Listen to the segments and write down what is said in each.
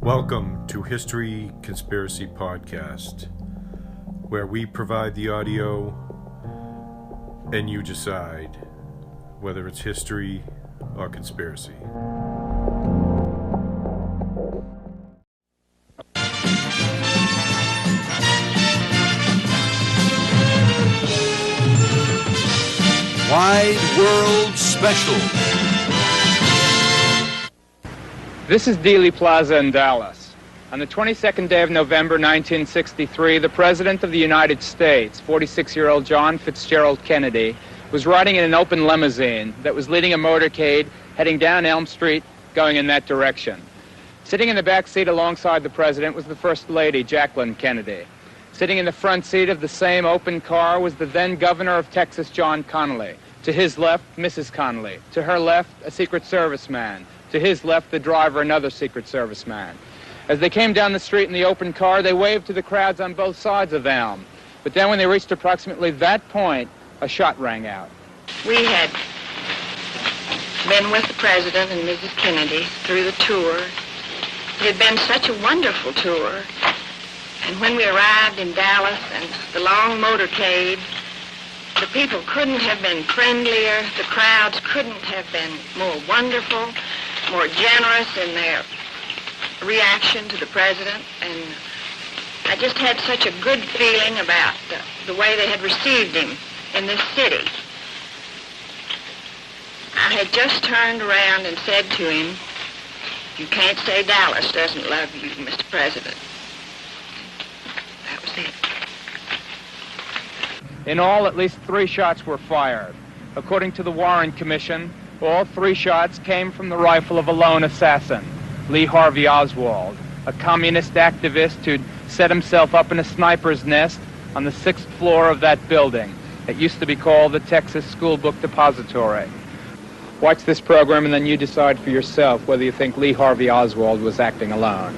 Welcome to History Conspiracy Podcast, where we provide the audio and you decide whether it's history or conspiracy. Wide World Special. This is Dealey Plaza in Dallas. On the 22nd day of November 1963, the President of the United States, 46-year-old John Fitzgerald Kennedy, was riding in an open limousine that was leading a motorcade heading down Elm Street, going in that direction. Sitting in the back seat alongside the President was the First Lady, Jacqueline Kennedy. Sitting in the front seat of the same open car was the then Governor of Texas, John Connally. To his left, Mrs. Connally. To her left, a Secret Service man. To his left, the driver, another Secret Service man. As they came down the street in the open car, they waved to the crowds on both sides of Elm. But then when they reached approximately that point, a shot rang out. We had been with the President and Mrs. Kennedy through the tour. It had been such a wonderful tour. And when we arrived in Dallas and the long motorcade, the people couldn't have been friendlier. The crowds couldn't have been more wonderful, more generous in their reaction to the President. And I just had such a good feeling about the way they had received him in this city. I had just turned around and said to him, "You can't say Dallas doesn't love you, Mr. President." That was it. In all, at least 3 shots were fired. According to the Warren Commission, all 3 shots came from the rifle of a lone assassin, Lee Harvey Oswald, a communist activist who'd set himself up in a sniper's nest on the 6th floor of that building. It used to be called the Texas School Book Depository. Watch this program and then you decide for yourself whether you think Lee Harvey Oswald was acting alone.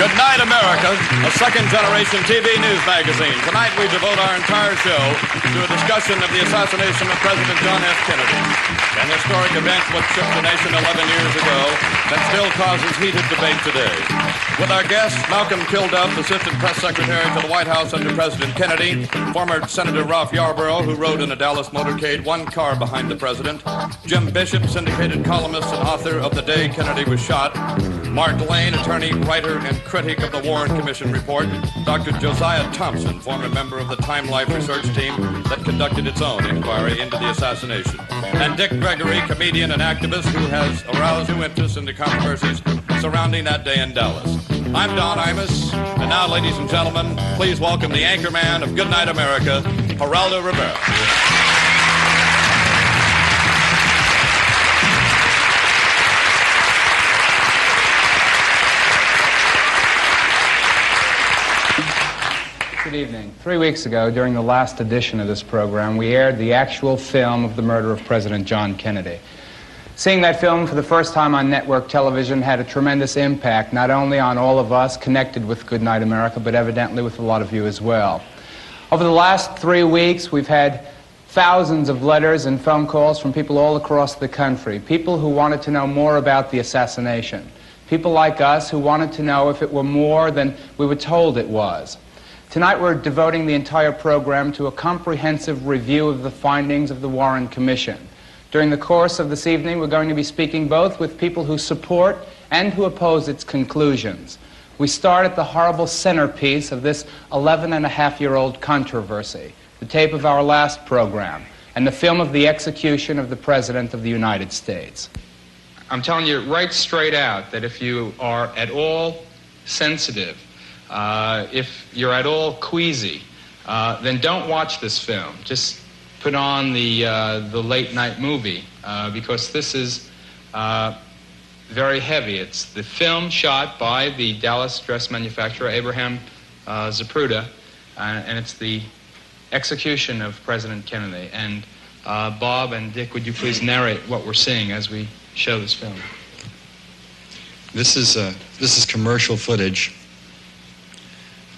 Good Night America, a second-generation TV news magazine. Tonight we devote our entire show to a discussion of the assassination of President John F. Kennedy, an historic event which shook the nation 11 years ago that still causes heated debate today. With our guest, Malcolm Kilduff, Assistant Press Secretary to the White House under President Kennedy, former Senator Ralph Yarborough, who rode in a Dallas motorcade 1 car behind the President, Jim Bishop, syndicated columnist and author of The Day Kennedy Was Shot, Mark Lane, attorney, writer, and critic of the Warren Commission report, Dr. Josiah Thompson, former member of the Time Life research team that conducted its own inquiry into the assassination, and Dick Gregory, comedian and activist who has aroused new interest in the controversies surrounding that day in Dallas. I'm Don Imus, and now, ladies and gentlemen, please welcome the anchorman of Good Night America, Geraldo Rivera. Good evening. 3 weeks ago, during the last edition of this program, we aired the actual film of the murder of President John Kennedy. Seeing that film for the first time on network television had a tremendous impact, not only on all of us connected with Good Night America, but evidently with a lot of you as well. Over the last 3 weeks, we've had thousands of letters and phone calls from people all across the country, people who wanted to know more about the assassination, people like us who wanted to know if it were more than we were told it was. Tonight we're devoting the entire program to a comprehensive review of the findings of the Warren Commission. During the course of this evening, we're going to be speaking both with people who support and to oppose its conclusions. We start at the horrible centerpiece of this 11-and-a-half-year-old controversy, the tape of our last program, and the film of the execution of the President of the United States. I'm telling you right straight out that if you are at all sensitive, if you're at all queasy, then don't watch this film. Just put on the late-night movie, because this is very heavy. It's the film shot by the Dallas dress manufacturer Abraham Zapruder, and it's the execution of President Kennedy. And Bob and Dick, would you please narrate what we're seeing as we show this film? This is commercial footage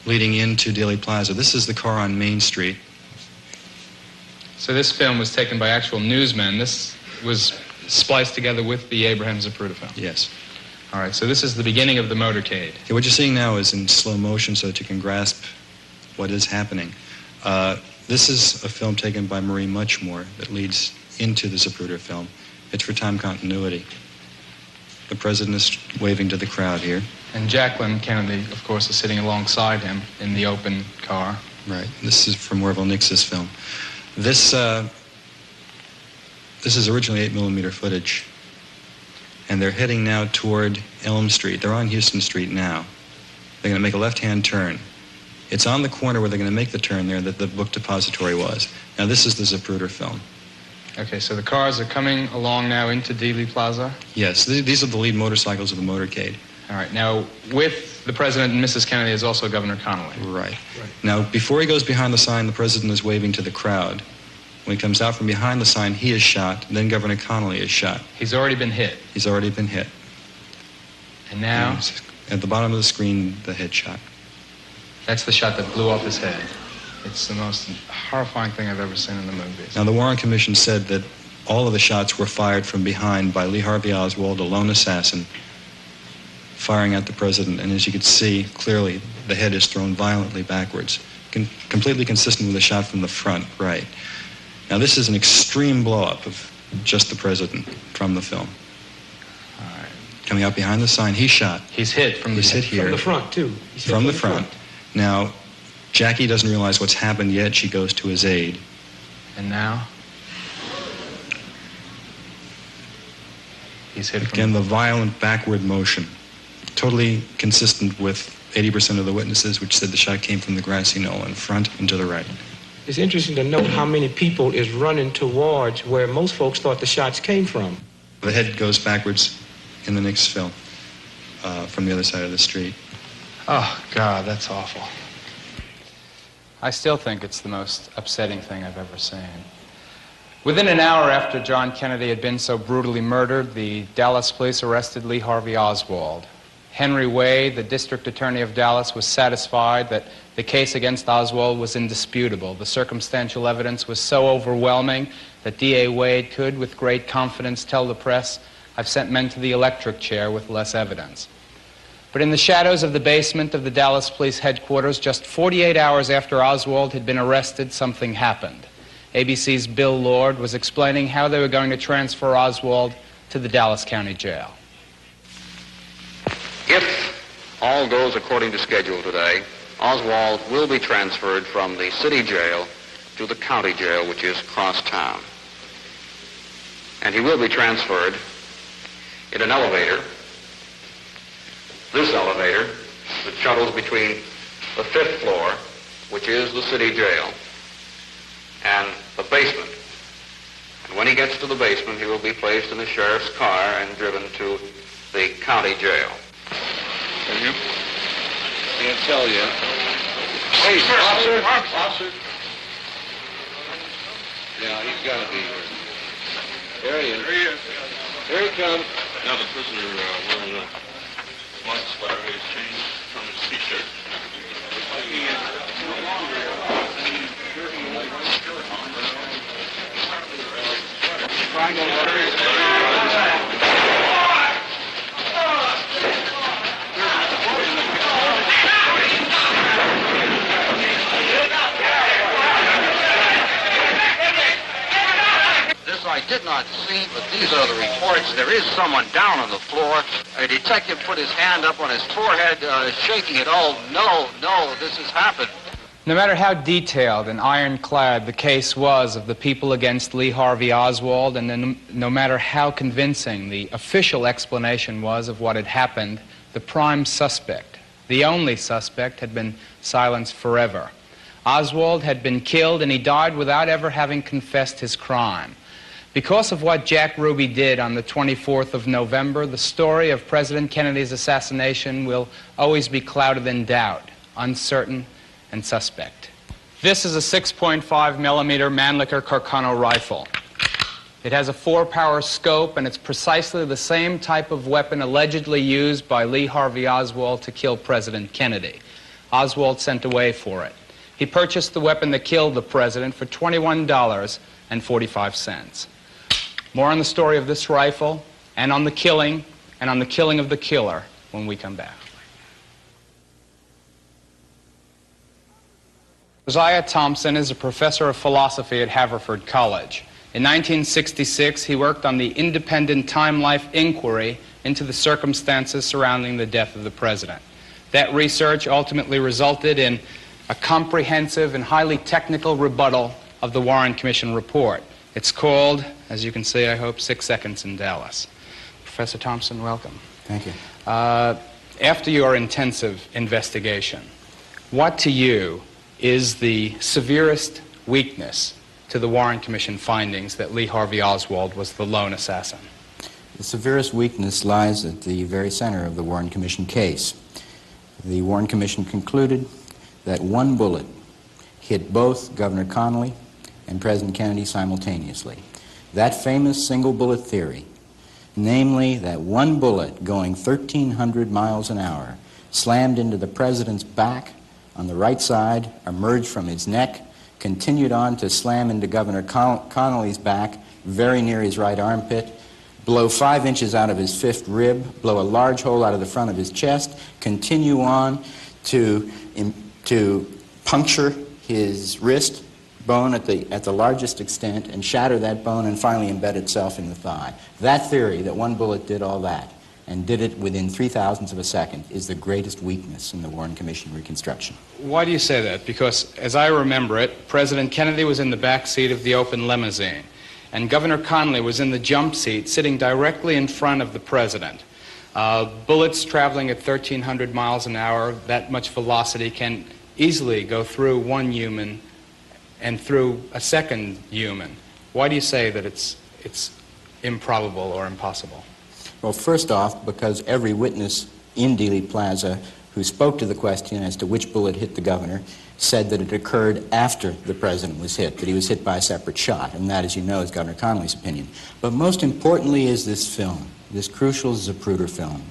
leading into Dealey Plaza. This is the car on Main Street. So this film was taken by actual newsmen. This was spliced together with the Abraham Zapruder film. Yes. All right, so this is the beginning of the motorcade. Okay, what you're seeing now is in slow motion so that you can grasp what is happening. This is a film taken by Marie Muchmore that leads into the Zapruder film. It's for time continuity. The president is waving to the crowd here. And Jacqueline Kennedy, of course, is sitting alongside him in the open car. Right. This is from Orville Nix's film. This is originally 8mm footage, and they're heading now toward Elm Street. They're on Houston Street now. They're going to make a left-hand turn. It's on the corner where they're going to make the turn there that the book depository was. Now, this is the Zapruder film. Okay, so the cars are coming along now into Dealey Plaza? Yes, these are the lead motorcycles of the motorcade. All right, now with the President and Mrs. Kennedy is also Governor Connolly. Right. Now, before he goes behind the sign, the president is waving to the crowd. When he comes out from behind the sign, he is shot, then Governor Connolly is shot. He's already been hit. He's already been hit. And now? And at the bottom of the screen, the headshot. That's the shot that blew off his head. It's the most horrifying thing I've ever seen in the movies. Now, the Warren Commission said that all of the shots were fired from behind by Lee Harvey Oswald, a lone assassin, firing at the president. And as you could see, clearly, the head is thrown violently backwards, completely consistent with a shot from the front, right. Now, this is an extreme blow-up of just the president from the film. All right. Coming out behind the sign, he's shot. He's hit from He's hit here. From the front, too. From the front. Now, Jackie doesn't realize what's happened yet. She goes to his aid. And now? He's hit from Again, the violent backward motion. Totally consistent with 80% of the witnesses, which said the shot came from the grassy knoll in front and to the right. It's interesting to note how many people is running towards where most folks thought the shots came from. The head goes backwards in the next film from the other side of the street. Oh, God, that's awful. I still think it's the most upsetting thing I've ever seen. Within an hour after John Kennedy had been so brutally murdered, the Dallas police arrested Lee Harvey Oswald. Henry Wade, the district attorney of Dallas, was satisfied that the case against Oswald was indisputable. The circumstantial evidence was so overwhelming that D.A. Wade could, with great confidence, tell the press, "I've sent men to the electric chair with less evidence." But in the shadows of the basement of the Dallas police headquarters, just 48 hours after Oswald had been arrested, something happened. ABC's Bill Lord was explaining how they were going to transfer Oswald to the Dallas County Jail. If all goes according to schedule today, Oswald will be transferred from the city jail to the county jail, which is across town. And he will be transferred in an elevator. This elevator that shuttles between the 5th floor, which is the city jail, and the basement. And when he gets to the basement, he will be placed in the sheriff's car and driven to the county jail. Can you? Can't tell yet. Hey, officer. Yeah, he's got to be here. There he is. Here he comes. Now the prisoner wearing a smart sweater is changed from his t-shirt. I did not see, but these are the reports. There is someone down on the floor. A detective put his hand up on his forehead, shaking it. Oh, no, this has happened. No matter how detailed and ironclad the case was of the people against Lee Harvey Oswald, and then no matter how convincing the official explanation was of what had happened, the prime suspect, the only suspect, had been silenced forever. Oswald had been killed, and he died without ever having confessed his crime. Because of what Jack Ruby did on the 24th of November, the story of President Kennedy's assassination will always be clouded in doubt, uncertain, and suspect. This is a 6.5 millimeter Mannlicher Carcano rifle. It has a 4-power scope, and it's precisely the same type of weapon allegedly used by Lee Harvey Oswald to kill President Kennedy. Oswald sent away for it. He purchased the weapon that killed the president for $21.45. More on the story of this rifle, and on the killing of the killer when we come back. Josiah Thompson is a professor of philosophy at Haverford College. In 1966, he worked on the independent time-life inquiry into the circumstances surrounding the death of the president. That research ultimately resulted in a comprehensive and highly technical rebuttal of the Warren Commission report. It's called, as you can see, I hope, 6 Seconds in Dallas. Professor Thompson, welcome. Thank you. After your intensive investigation, what to you is the severest weakness to the Warren Commission findings that Lee Harvey Oswald was the lone assassin? The severest weakness lies at the very center of the Warren Commission case. The Warren Commission concluded that one bullet hit both Governor Connally and President Kennedy simultaneously. That famous single bullet theory, namely that one bullet going 1,300 miles an hour slammed into the president's back on the right side, emerged from his neck, continued on to slam into Governor Connally's back, very near his right armpit, blow 5 inches out of his 5th rib, blow a large hole out of the front of his chest, continue on to puncture his wrist bone at the largest extent and shatter that bone and finally embed itself in the thigh. That theory, that one bullet did all that and did it within 0.003 of a second, is the greatest weakness in the Warren Commission reconstruction. Why do you say that? Because, as I remember it, President Kennedy was in the back seat of the open limousine, and Governor Connally was in the jump seat, sitting directly in front of the president. Bullets traveling at 1,300 miles an hour, that much velocity, can easily go through one human and through a second human. Why do you say that it's improbable or impossible? Well, first off, because every witness in Dealey Plaza who spoke to the question as to which bullet hit the governor said that it occurred after the president was hit, that he was hit by a separate shot, and that, as you know, is Governor Connally's opinion. But most importantly is this film, this crucial Zapruder film,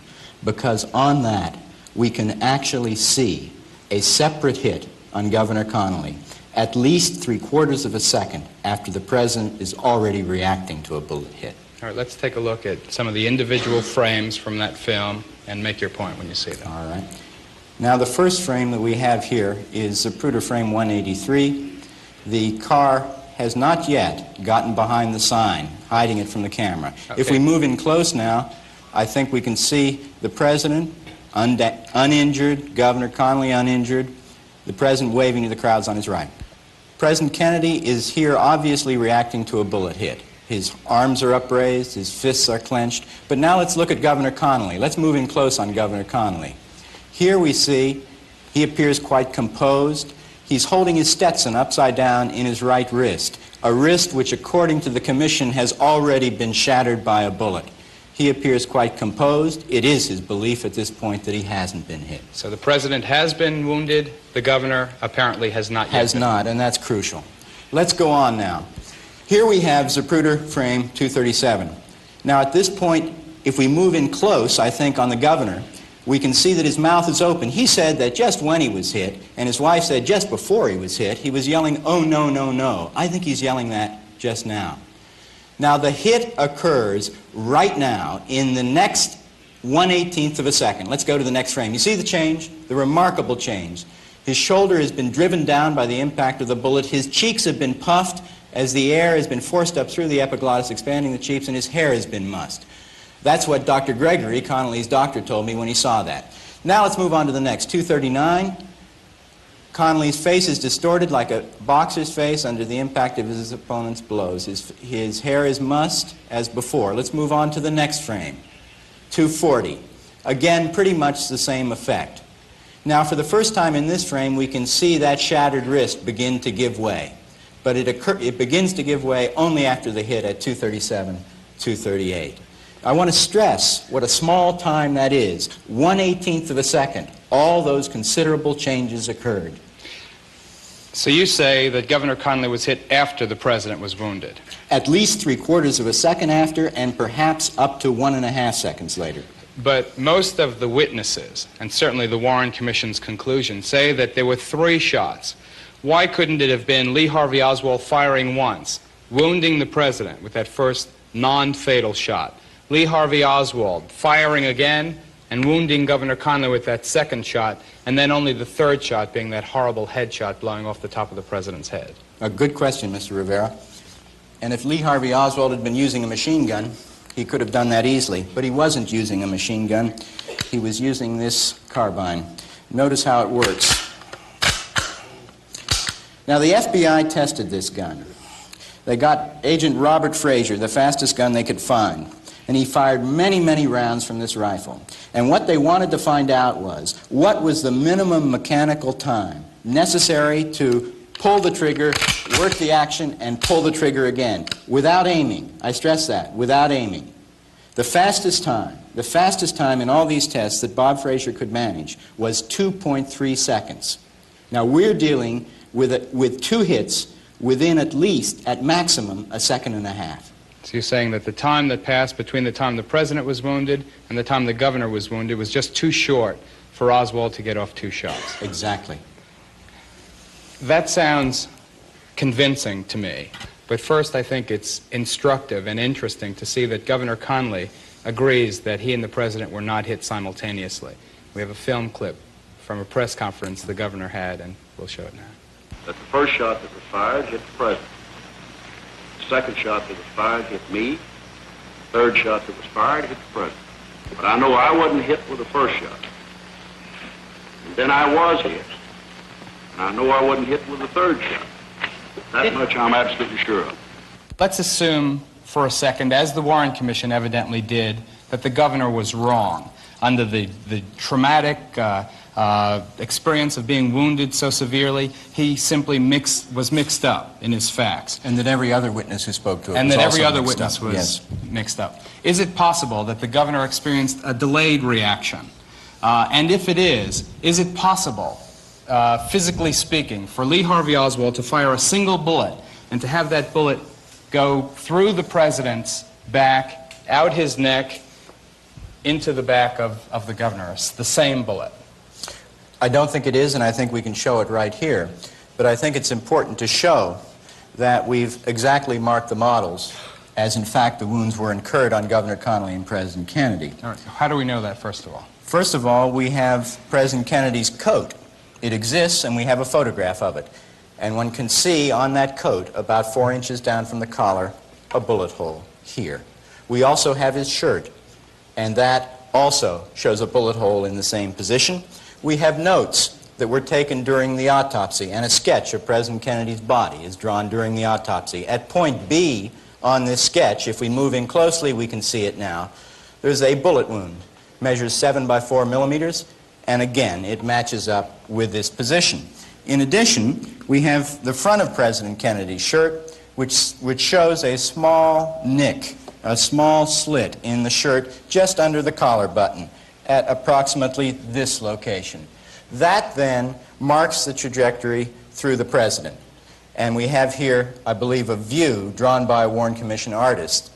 because on that we can actually see a separate hit on Governor Connally at least 3/4 of a second after the president is already reacting to a bullet hit. All right, let's take a look at some of the individual frames from that film and make your point when you see them. All right. Now, the first frame that we have here is Zapruder frame 183. The car has not yet gotten behind the sign, hiding it from the camera. Okay. If we move in close now, I think we can see the president uninjured, Governor Connally uninjured, the president waving to the crowds on his right. President Kennedy is here obviously reacting to a bullet hit. His arms are upraised, his fists are clenched. But now let's look at Governor Connally. Let's move in close on Governor Connally. Here we see he appears quite composed. He's holding his Stetson upside down in his right wrist, a wrist which, according to the commission, has already been shattered by a bullet. He appears quite composed. It is his belief at this point that he hasn't been hit. So the president has been wounded. The governor apparently has not yet. Has not, and that's crucial. Let's go on now. Here we have Zapruder frame 237. Now at this point, if we move in close, I think, on the governor, we can see that his mouth is open. He said that just when he was hit, and his wife said just before he was hit, he was yelling, "Oh, no, no, no." I think he's yelling that just now. Now the hit occurs right now in the next 1/18 of a second. Let's go to the next frame. You see the change? The remarkable change. His shoulder has been driven down by the impact of the bullet. His cheeks have been puffed, as the air has been forced up through the epiglottis, expanding the cheeks, and his hair has been mussed. That's what Dr. Gregory, Connolly's doctor, told me when he saw that. Now let's move on to the next. 239. Connolly's face is distorted like a boxer's face under the impact of his opponent's blows. His hair is mussed as before. Let's move on to the next frame. 240. Again, pretty much the same effect. Now, for the first time in this frame, we can see that shattered wrist begin to give way. But it begins to give way only after the hit at 237, 238. I want to stress what a small time that is. 1/18 of a second. All those considerable changes occurred. So you say that Governor Connolly was hit after the president was wounded? At least 3/4 of a second after, and perhaps up to 1.5 seconds later. But most of the witnesses, and certainly the Warren Commission's conclusion, say that there were 3 shots. Why couldn't it have been Lee Harvey Oswald firing once, wounding the president with that first non-fatal shot, Lee Harvey Oswald firing again and wounding Governor Connolly with that second shot, and then only the third shot being that horrible headshot blowing off the top of the president's head? A good question, Mr. Rivera. And if Lee Harvey Oswald had been using a machine gun, he could have done that easily. But he wasn't using a machine gun. He was using this carbine. Notice how it works. Now, the FBI tested this gun. They got Agent Robert Frazier, the fastest gun they could find, and he fired many, many rounds from this rifle. And what they wanted to find out was, what was the minimum mechanical time necessary to pull the trigger, work the action, and pull the trigger again, without aiming. I stress that, without aiming. The fastest time in all these tests that Bob Frazier could manage was 2.3 seconds. Now, we're dealing with 2 hits within at least, at maximum, 1.5 seconds. So you're saying that the time that passed between the time the president was wounded and the time the governor was wounded was just too short for Oswald to get off 2 shots? Exactly. That sounds convincing to me. But first, I think it's instructive and interesting to see that Governor Connolly agrees that he and the president were not hit simultaneously. We have a film clip from a press conference the governor had, and we'll show it now. That the first shot that was fired hit the president. The second shot that was fired hit me. The third shot that was fired hit the president. But I know I wasn't hit with the first shot. And then I was hit. And I know I wasn't hit with the third shot. That much I'm absolutely sure of. Let's assume for a second, as the Warren Commission evidently did, that the governor was wrong under the traumatic experience of being wounded so severely. He simply was mixed up in his facts. And that every other witness who spoke to it and was that also every other mixed witness up. was Yes. mixed up. Is it possible that the governor experienced a delayed reaction? And if it is it possible, physically speaking, for Lee Harvey Oswald to fire a single bullet and to have that bullet go through the president's back, out his neck, into the back of the governor, the same bullet? I don't think it is, and I think we can show it right here. But I think it's important to show that we've exactly marked the models as, in fact, the wounds were incurred on Governor Connolly and President Kennedy. All right. How do we know that, first of all? First of all, we have President Kennedy's coat. It exists, and we have a photograph of it. And one can see on that coat, about 4 inches down from the collar, a bullet hole here. We also have his shirt, and that also shows a bullet hole in the same position. We have notes that were taken during the autopsy, and a sketch of President Kennedy's body is drawn during the autopsy. At point B on this sketch, if we move in closely, we can see it now. There's a bullet wound, measures 7 by 4 millimeters, and again, it matches up with this position. In addition, we have the front of President Kennedy's shirt, which shows a small nick, a small slit in the shirt just under the collar button at approximately this location. That then marks the trajectory through the president. And we have here, I believe, a view drawn by a Warren Commission artist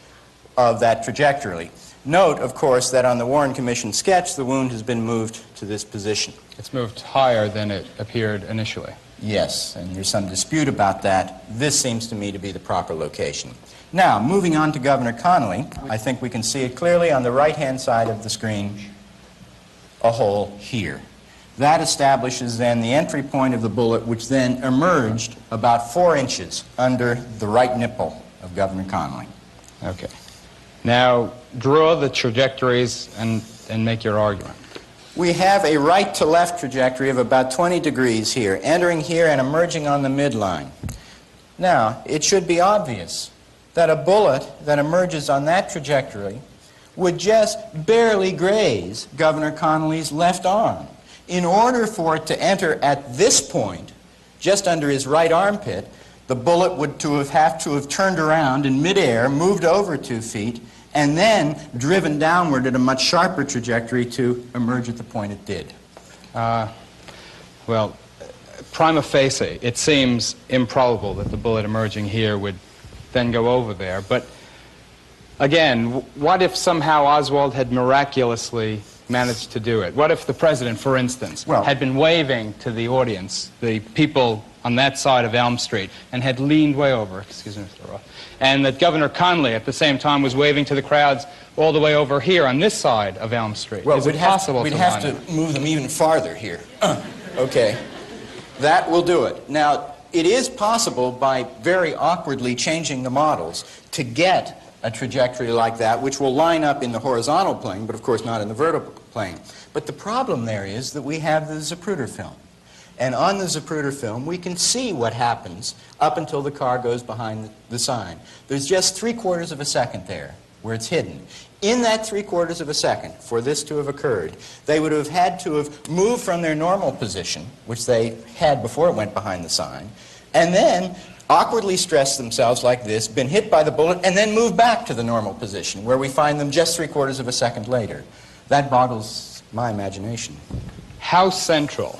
of that trajectory. Note, of course, that on the Warren Commission sketch, the wound has been moved to this position. It's moved higher than it appeared initially. Yes, and there's some dispute about that. This seems to me to be the proper location. Now, moving on to Governor Connolly, I think we can see it clearly on the right-hand side of the screen, a hole here. That establishes then the entry point of the bullet, which then emerged about 4 inches under the right nipple of Governor Connally. Okay. Now, draw the trajectories and make your argument. We have a right to left trajectory of about 20 degrees here, entering here and emerging on the midline. Now, it should be obvious that a bullet that emerges on that trajectory would just barely graze Governor Connally's left arm. In order for it to enter at this point, just under his right armpit, the bullet would have to have turned around in midair, moved over 2 feet, and then driven downward at a much sharper trajectory to emerge at the point it did. Well, prima facie, it seems improbable that the bullet emerging here would then go over there. But again, what if somehow Oswald had miraculously managed to do it? What if the president, for instance, had been waving to the audience, the people on that side of Elm Street, and had leaned way over, excuse me, Mr. Roth, and that Governor Connally at the same time was waving to the crowds all the way over here on this side of Elm Street? Well, Is it possible we'd have to move them even farther here. Okay. That will do it. Now, it is possible by very awkwardly changing the models to get a trajectory like that, which will line up in the horizontal plane, but of course not in the vertical plane. But the problem there is that we have the Zapruder film. And on the Zapruder film, we can see what happens up until the car goes behind the sign. There's just 3/4 of a second there where it's hidden. In that 3/4 of a second, for this to have occurred, they would have had to have moved from their normal position, which they had before it went behind the sign, and then awkwardly stressed themselves like this, been hit by the bullet, and then moved back to the normal position, where we find them just 3/4 of a second later. That boggles my imagination. How central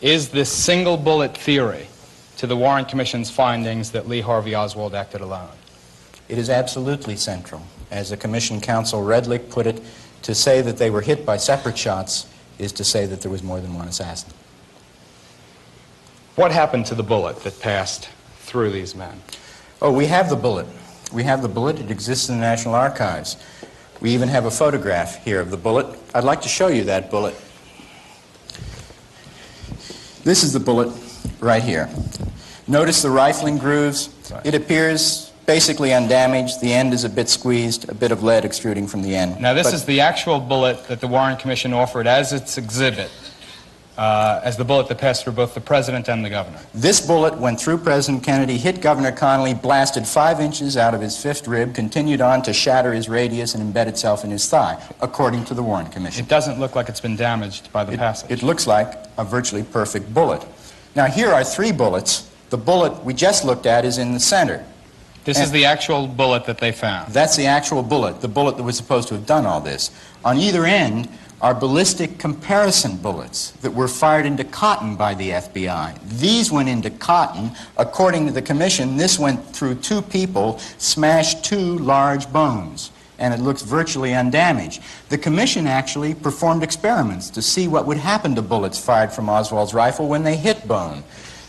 is this single bullet theory to the Warren Commission's findings that Lee Harvey Oswald acted alone? It is absolutely central. As the Commission counsel Redlich put it, to say that they were hit by separate shots is to say that there was more than one assassin. What happened to the bullet that passed through these men? Oh, we have the bullet. We have the bullet. It exists in the National Archives. We even have a photograph here of the bullet. I'd like to show you that bullet. This is the bullet right here. Notice the rifling grooves. It appears basically undamaged. The end is a bit squeezed, a bit of lead extruding from the end. Now, this is the actual bullet that the Warren Commission offered as its exhibit, as the bullet that passed through both the president and the governor. This bullet went through President Kennedy, hit Governor Connally, blasted 5 inches out of his 5th rib, continued on to shatter his radius and embed itself in his thigh, according to the Warren Commission. It doesn't look like it's been damaged by the passage. It looks like a virtually perfect bullet. Now, here are 3 bullets. The bullet we just looked at is in the center. This is the actual bullet that they found. That's the actual bullet, the bullet that was supposed to have done all this. On either end are ballistic comparison bullets that were fired into cotton by the FBI. These went into cotton. According to the Commission, this went through 2 people, smashed 2 large bones, and it looks virtually undamaged. The Commission actually performed experiments to see what would happen to bullets fired from Oswald's rifle when they hit bone.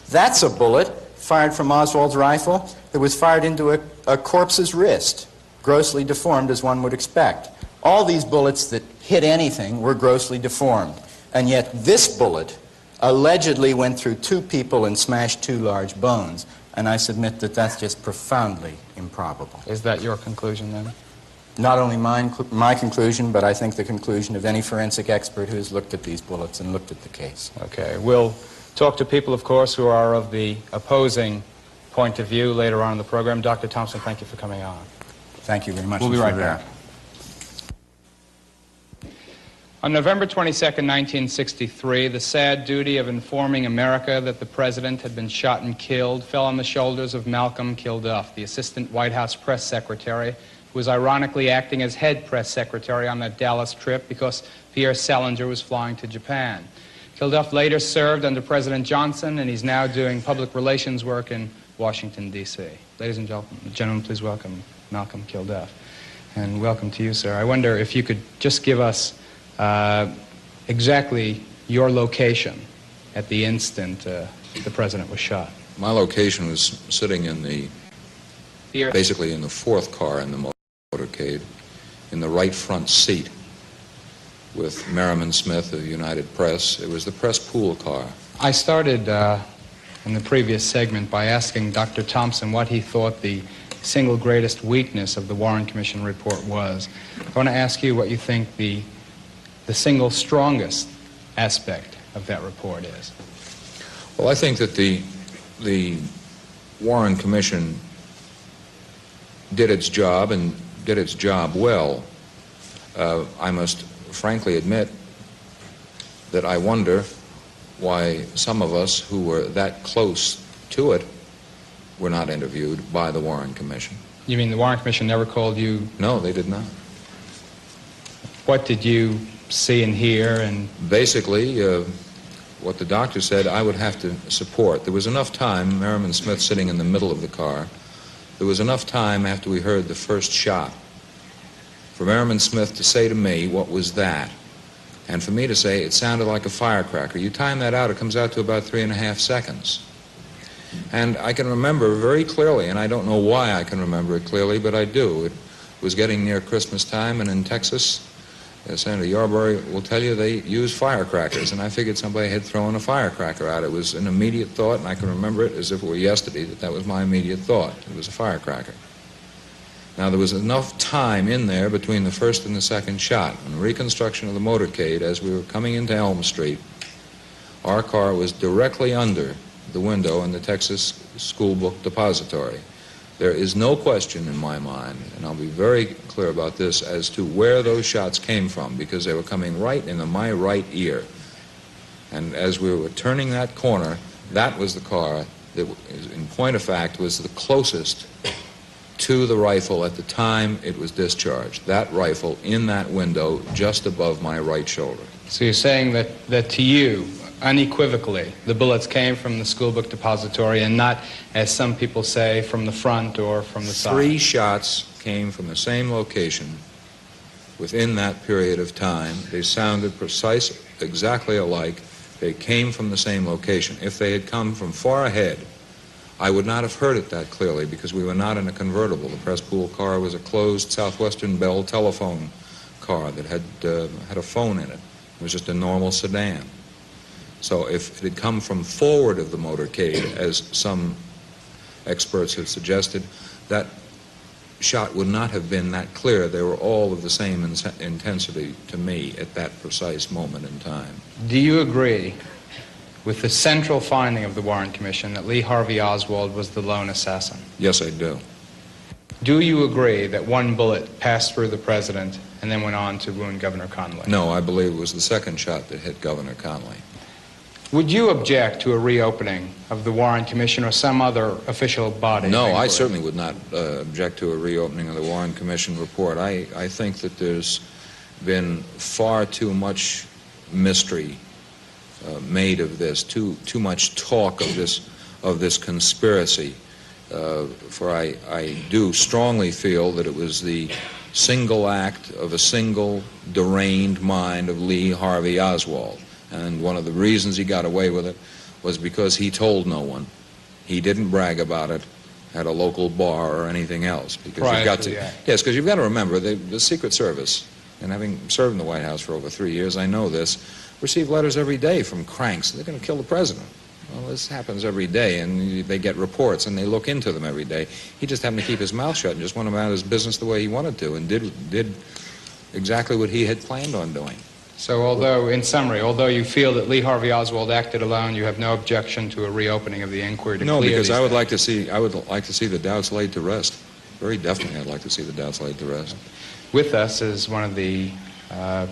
That's a bullet fired from Oswald's rifle that was fired into a corpse's wrist, grossly deformed as one would expect. All these bullets that hit anything were grossly deformed, and yet this bullet allegedly went through 2 people and smashed 2 large bones, and I submit that that's just profoundly improbable. Is that your conclusion, then? Not only my conclusion, but I think the conclusion of any forensic expert who has looked at these bullets and looked at the case. Okay. We'll talk to people, of course, who are of the opposing point of view later on in the program. Dr. Thompson, thank you for coming on. Thank you very much. We'll be right back. On November 22nd, 1963, the sad duty of informing America that the president had been shot and killed fell on the shoulders of Malcolm Kilduff, the assistant White House press secretary, who was ironically acting as head press secretary on that Dallas trip because Pierre Salinger was flying to Japan. Kilduff later served under President Johnson, and he's now doing public relations work in Washington, D.C. Ladies and gentlemen, please welcome Malcolm Kilduff. And welcome to you, sir. I wonder if you could just give us exactly your location at the instant the president was shot. My location was sitting in basically in the 4th car in the motorcade, in the right front seat. with Merriman Smith of United Press. It was the press pool car. I started in the previous segment by asking Dr. Thompson what he thought the single greatest weakness of the Warren Commission report was. I want to ask you what you think the single strongest aspect of that report is. Well, I think that the Warren Commission did its job and did its job well. I must frankly admit that I wonder why some of us who were that close to it were not interviewed by the Warren Commission. You mean the Warren Commission never called you? No, they did not. What did you see and hear? And basically, what the doctor said I would have to support. There was enough time, Merriman Smith sitting in the middle of the car, there was enough time after we heard the first shot for Merriman Smith to say to me, what was that? And for me to say, it sounded like a firecracker. You time that out, it comes out to about 3.5 seconds. And I can remember very clearly, and I don't know why I can remember it clearly, but I do. It was getting near Christmas time, and in Texas, Senator Yarbury will tell you they use firecrackers, and I figured somebody had thrown a firecracker out. It was an immediate thought, and I can remember it as if it were yesterday, that was my immediate thought. It was a firecracker. Now, there was enough time in there between the first and the second shot. In the reconstruction of the motorcade, as we were coming into Elm Street, our car was directly under the window in the Texas School Book Depository. There is no question in my mind, and I'll be very clear about this, as to where those shots came from, because they were coming right into my right ear. And as we were turning that corner, that was the car that, in point of fact, was the closest to the rifle at the time it was discharged. That rifle in that window just above my right shoulder. So you're saying that to you, unequivocally, the bullets came from the school book depository and not, as some people say, from the front or from the side? 3 shots came from the same location within that period of time. They sounded exactly alike. They came from the same location. If they had come from far ahead, I would not have heard it that clearly because we were not in a convertible. The press pool car was a closed Southwestern Bell telephone car that had a phone in it. It was just a normal sedan. So if it had come from forward of the motorcade, as some experts have suggested, that shot would not have been that clear. They were all of the same intensity to me at that precise moment in time. Do you agree with the central finding of the Warren Commission that Lee Harvey Oswald was the lone assassin? Yes, I do. Do you agree that one bullet passed through the president and then went on to wound Governor Conway? No, I believe it was the second shot that hit Governor Conway. Would you object to a reopening of the Warren Commission or some other official body? No, I certainly would not object to a reopening of the Warren Commission report. I think that there's been far too much mystery made of this, too much talk of this conspiracy. For I do strongly feel that it was the single act of a single deranged mind of Lee Harvey Oswald. And one of the reasons he got away with it was because he told no one. He didn't brag about it at a local bar or anything else. Because you've got to, yes, because you've got to remember the Secret Service, and having served in the White House for over 3 years, I know this, receive letters every day from cranks. They're going to kill the president. Well, this happens every day, and they get reports, and they look into them every day. He just happened to keep his mouth shut and just went about his business the way he wanted to, and did exactly what he had planned on doing. So although, in summary, although you feel that Lee Harvey Oswald acted alone, you have no objection to a reopening of the inquiry to clear these because I would like to see the doubts laid to rest. Very definitely I'd like to see the doubts laid to rest. With us is one of the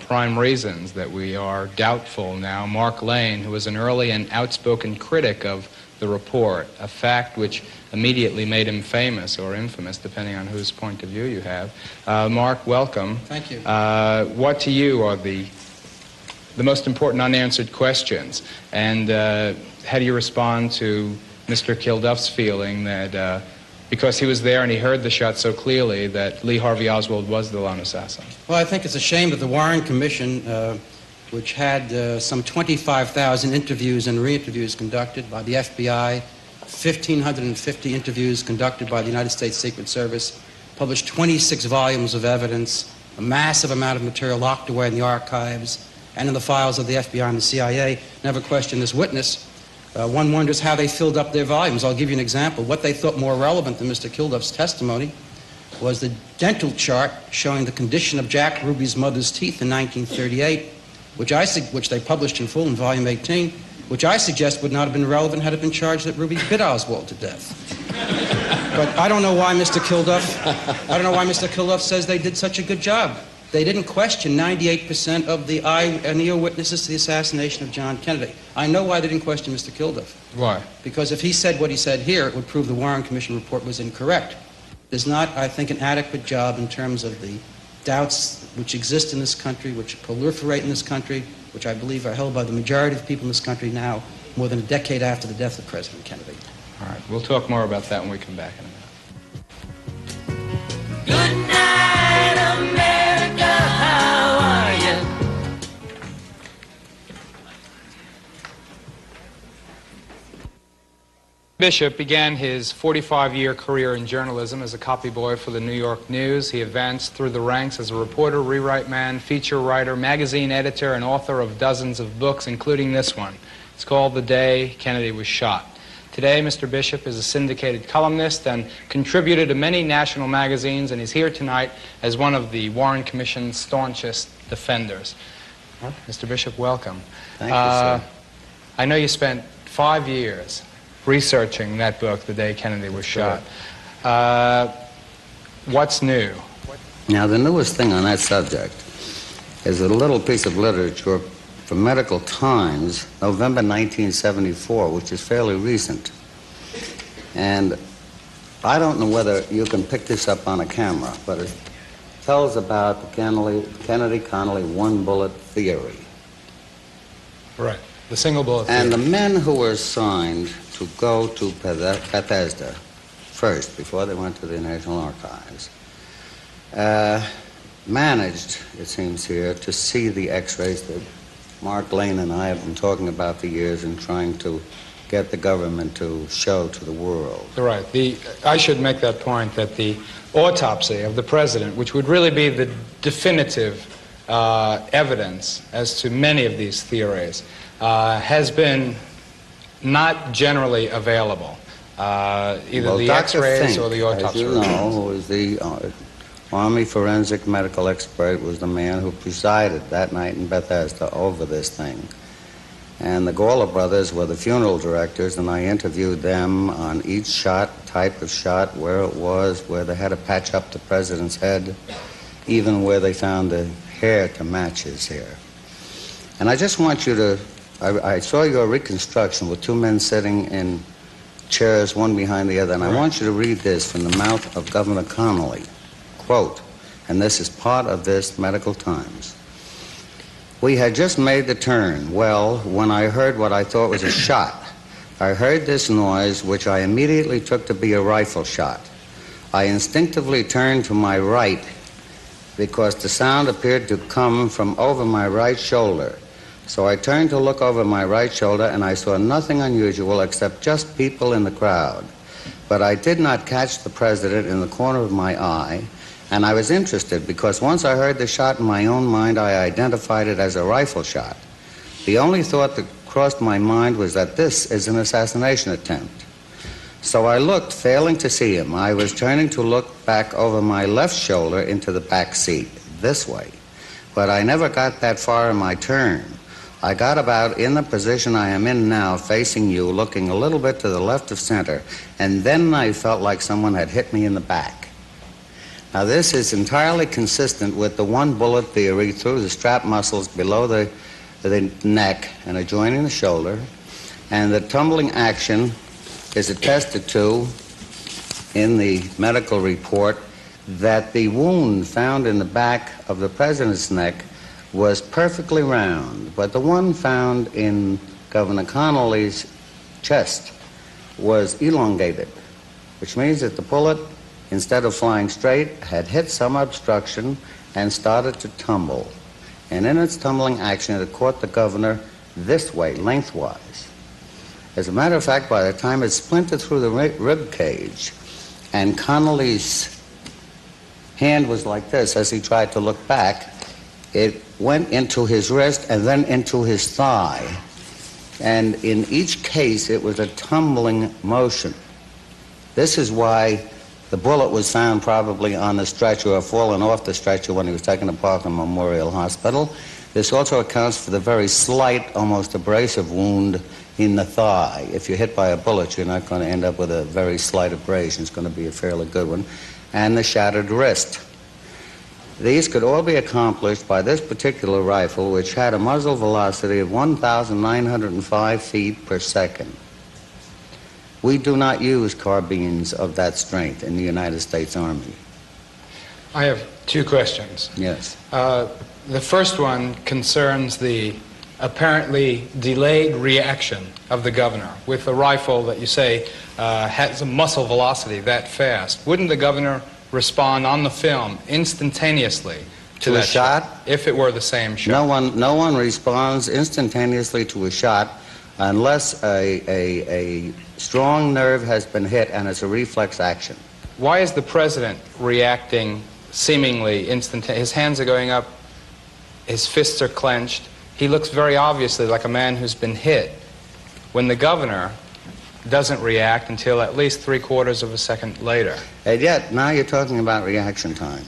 prime reasons that we are doubtful now, Mark Lane, who was an early and outspoken critic of the report, a fact which immediately made him famous or infamous, depending on whose point of view you have. Mark, welcome. Thank you. What to you are the most important unanswered questions, and how do you respond to Mr. Kilduff's feeling that because he was there and he heard the shot so clearly that Lee Harvey Oswald was the lone assassin? Well, I think it's a shame that the Warren Commission, which had some 25,000 interviews and re-interviews conducted by the FBI, 1,550 interviews conducted by the United States Secret Service, published 26 volumes of evidence, a massive amount of material locked away in the archives and in the files of the FBI and the CIA. Never questioned this witness. One wonders how they filled up their volumes. I'll give you an example. What they thought more relevant than Mr. Kilduff's testimony was the dental chart showing the condition of Jack Ruby's mother's teeth in 1938, which they published in full in Volume 18, which I suggest would not have been relevant had it been charged that Ruby bit Oswald to death. But I don't know why Mr. Kilduff says they did such a good job. They didn't question 98% of the eye and ear witnesses to the assassination of John Kennedy. I know why they didn't question Mr. Kilduff. Why? Because if he said what he said here, it would prove the Warren Commission report was incorrect. There's not, I think, an adequate job in terms of the doubts which exist in this country, which proliferate in this country, which I believe are held by the majority of people in this country now, more than a decade after the death of President Kennedy. All right, we'll talk more about that when we come back in a minute. Good night, America, how are you? Bishop began his 45-year career in journalism as a copy boy for the New York News. He advanced through the ranks as a reporter, rewrite man, feature writer, magazine editor, and author of dozens of books, including this one. It's called The Day Kennedy Was Shot. Today, Mr. Bishop is a syndicated columnist and contributed to many national magazines, and he's here tonight as one of the Warren Commission's staunchest defenders. Mr. Bishop, welcome. Thank you, sir. I know you spent 5 years researching that book, The Day Kennedy Was Shot. What's new? Now, the newest thing on that subject is a little piece of literature from Medical Times, November 1974, which is fairly recent. And I don't know whether you can pick this up on a camera, but it tells about the Kennedy-Connolly one-bullet theory. Right, the single bullet theory. And the men who were assigned to go to Bethesda first, before they went to the National Archives, managed, it seems here, to see the X-rays that Mark Lane and I have been talking about for years and trying to get the government to show to the world. Right. I should make that point that the autopsy of the president, which would really be the definitive evidence as to many of these theories, has been not generally available. Either the X-rays or the autopsy. As you know, who was the Army forensic medical expert, was the man who presided that night in Bethesda over this thing. And the Gawler brothers were the funeral directors, and I interviewed them on each shot, type of shot, where it was, where they had to patch up the president's head, even where they found the hair to match his hair. And I just want you to, I saw your reconstruction with two men sitting in chairs, one behind the other, and I want you to read this from the mouth of Governor Connolly. Quote, and this is part of this Medical Times. We had just made the turn. Well, when I heard what I thought was a shot, I heard this noise, which I immediately took to be a rifle shot. I instinctively turned to my right because the sound appeared to come from over my right shoulder. So I turned to look over my right shoulder, and I saw nothing unusual except just people in the crowd. But I did not catch the president in the corner of my eye, and I was interested because once I heard the shot in my own mind, I identified it as a rifle shot. The only thought that crossed my mind was that this is an assassination attempt. So I looked, failing to see him. I was turning to look back over my left shoulder into the back seat, this way. But I never got that far in my turn. I got about in the position I am in now, facing you, looking a little bit to the left of center, and then I felt like someone had hit me in the back. Now, this is entirely consistent with the one-bullet theory through the strap muscles below the neck and adjoining the shoulder, and the tumbling action is attested to in the medical report that the wound found in the back of the president's neck was perfectly round, but the one found in Governor Connolly's chest was elongated, which means that the bullet, instead of flying straight, had hit some obstruction and started to tumble. And in its tumbling action, it caught the governor this way, lengthwise. As a matter of fact, by the time it splintered through the rib cage and Connolly's hand was like this as he tried to look back. It went into his wrist and then into his thigh. And in each case, it was a tumbling motion. This is why the bullet was found probably on the stretcher or fallen off the stretcher when he was taken to Parkland Memorial Hospital. This also accounts for the very slight, almost abrasive wound in the thigh. If you're hit by a bullet, you're not going to end up with a very slight abrasion. It's going to be a fairly good one. And the shattered wrist. These could all be accomplished by this particular rifle, which had a muzzle velocity of 1,905 feet per second. We do not use carbines of that strength in the United States Army. I have two questions. Yes. The first one concerns the apparently delayed reaction of the governor with a rifle that you say has a muzzle velocity that fast. Wouldn't the governor respond on the film instantaneously to that shot? If it were the same shot. No one responds instantaneously to a shot unless a strong nerve has been hit and it's a reflex action. Why is the president reacting seemingly instantaneously? His hands are going up, his fists are clenched. He looks very obviously like a man who's been hit, when the governor doesn't react until at least 3/4 of a second later. And yet, now you're talking about reaction time.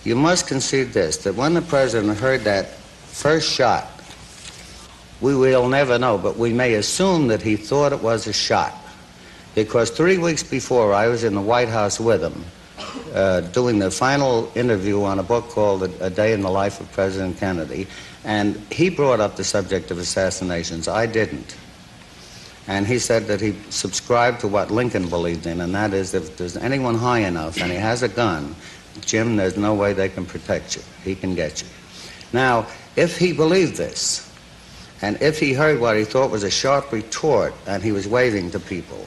You must concede this, that when the president heard that first shot, we will never know, but we may assume that he thought it was a shot. Because 3 weeks before, I was in the White House with him, doing the final interview on a book called A Day in the Life of President Kennedy, and he brought up the subject of assassinations. I didn't. And he said that he subscribed to what Lincoln believed in, and that is if there's anyone high enough and he has a gun, Jim, there's no way they can protect you. He can get you. Now, if he believed this, and if he heard what he thought was a sharp retort and he was waving to people,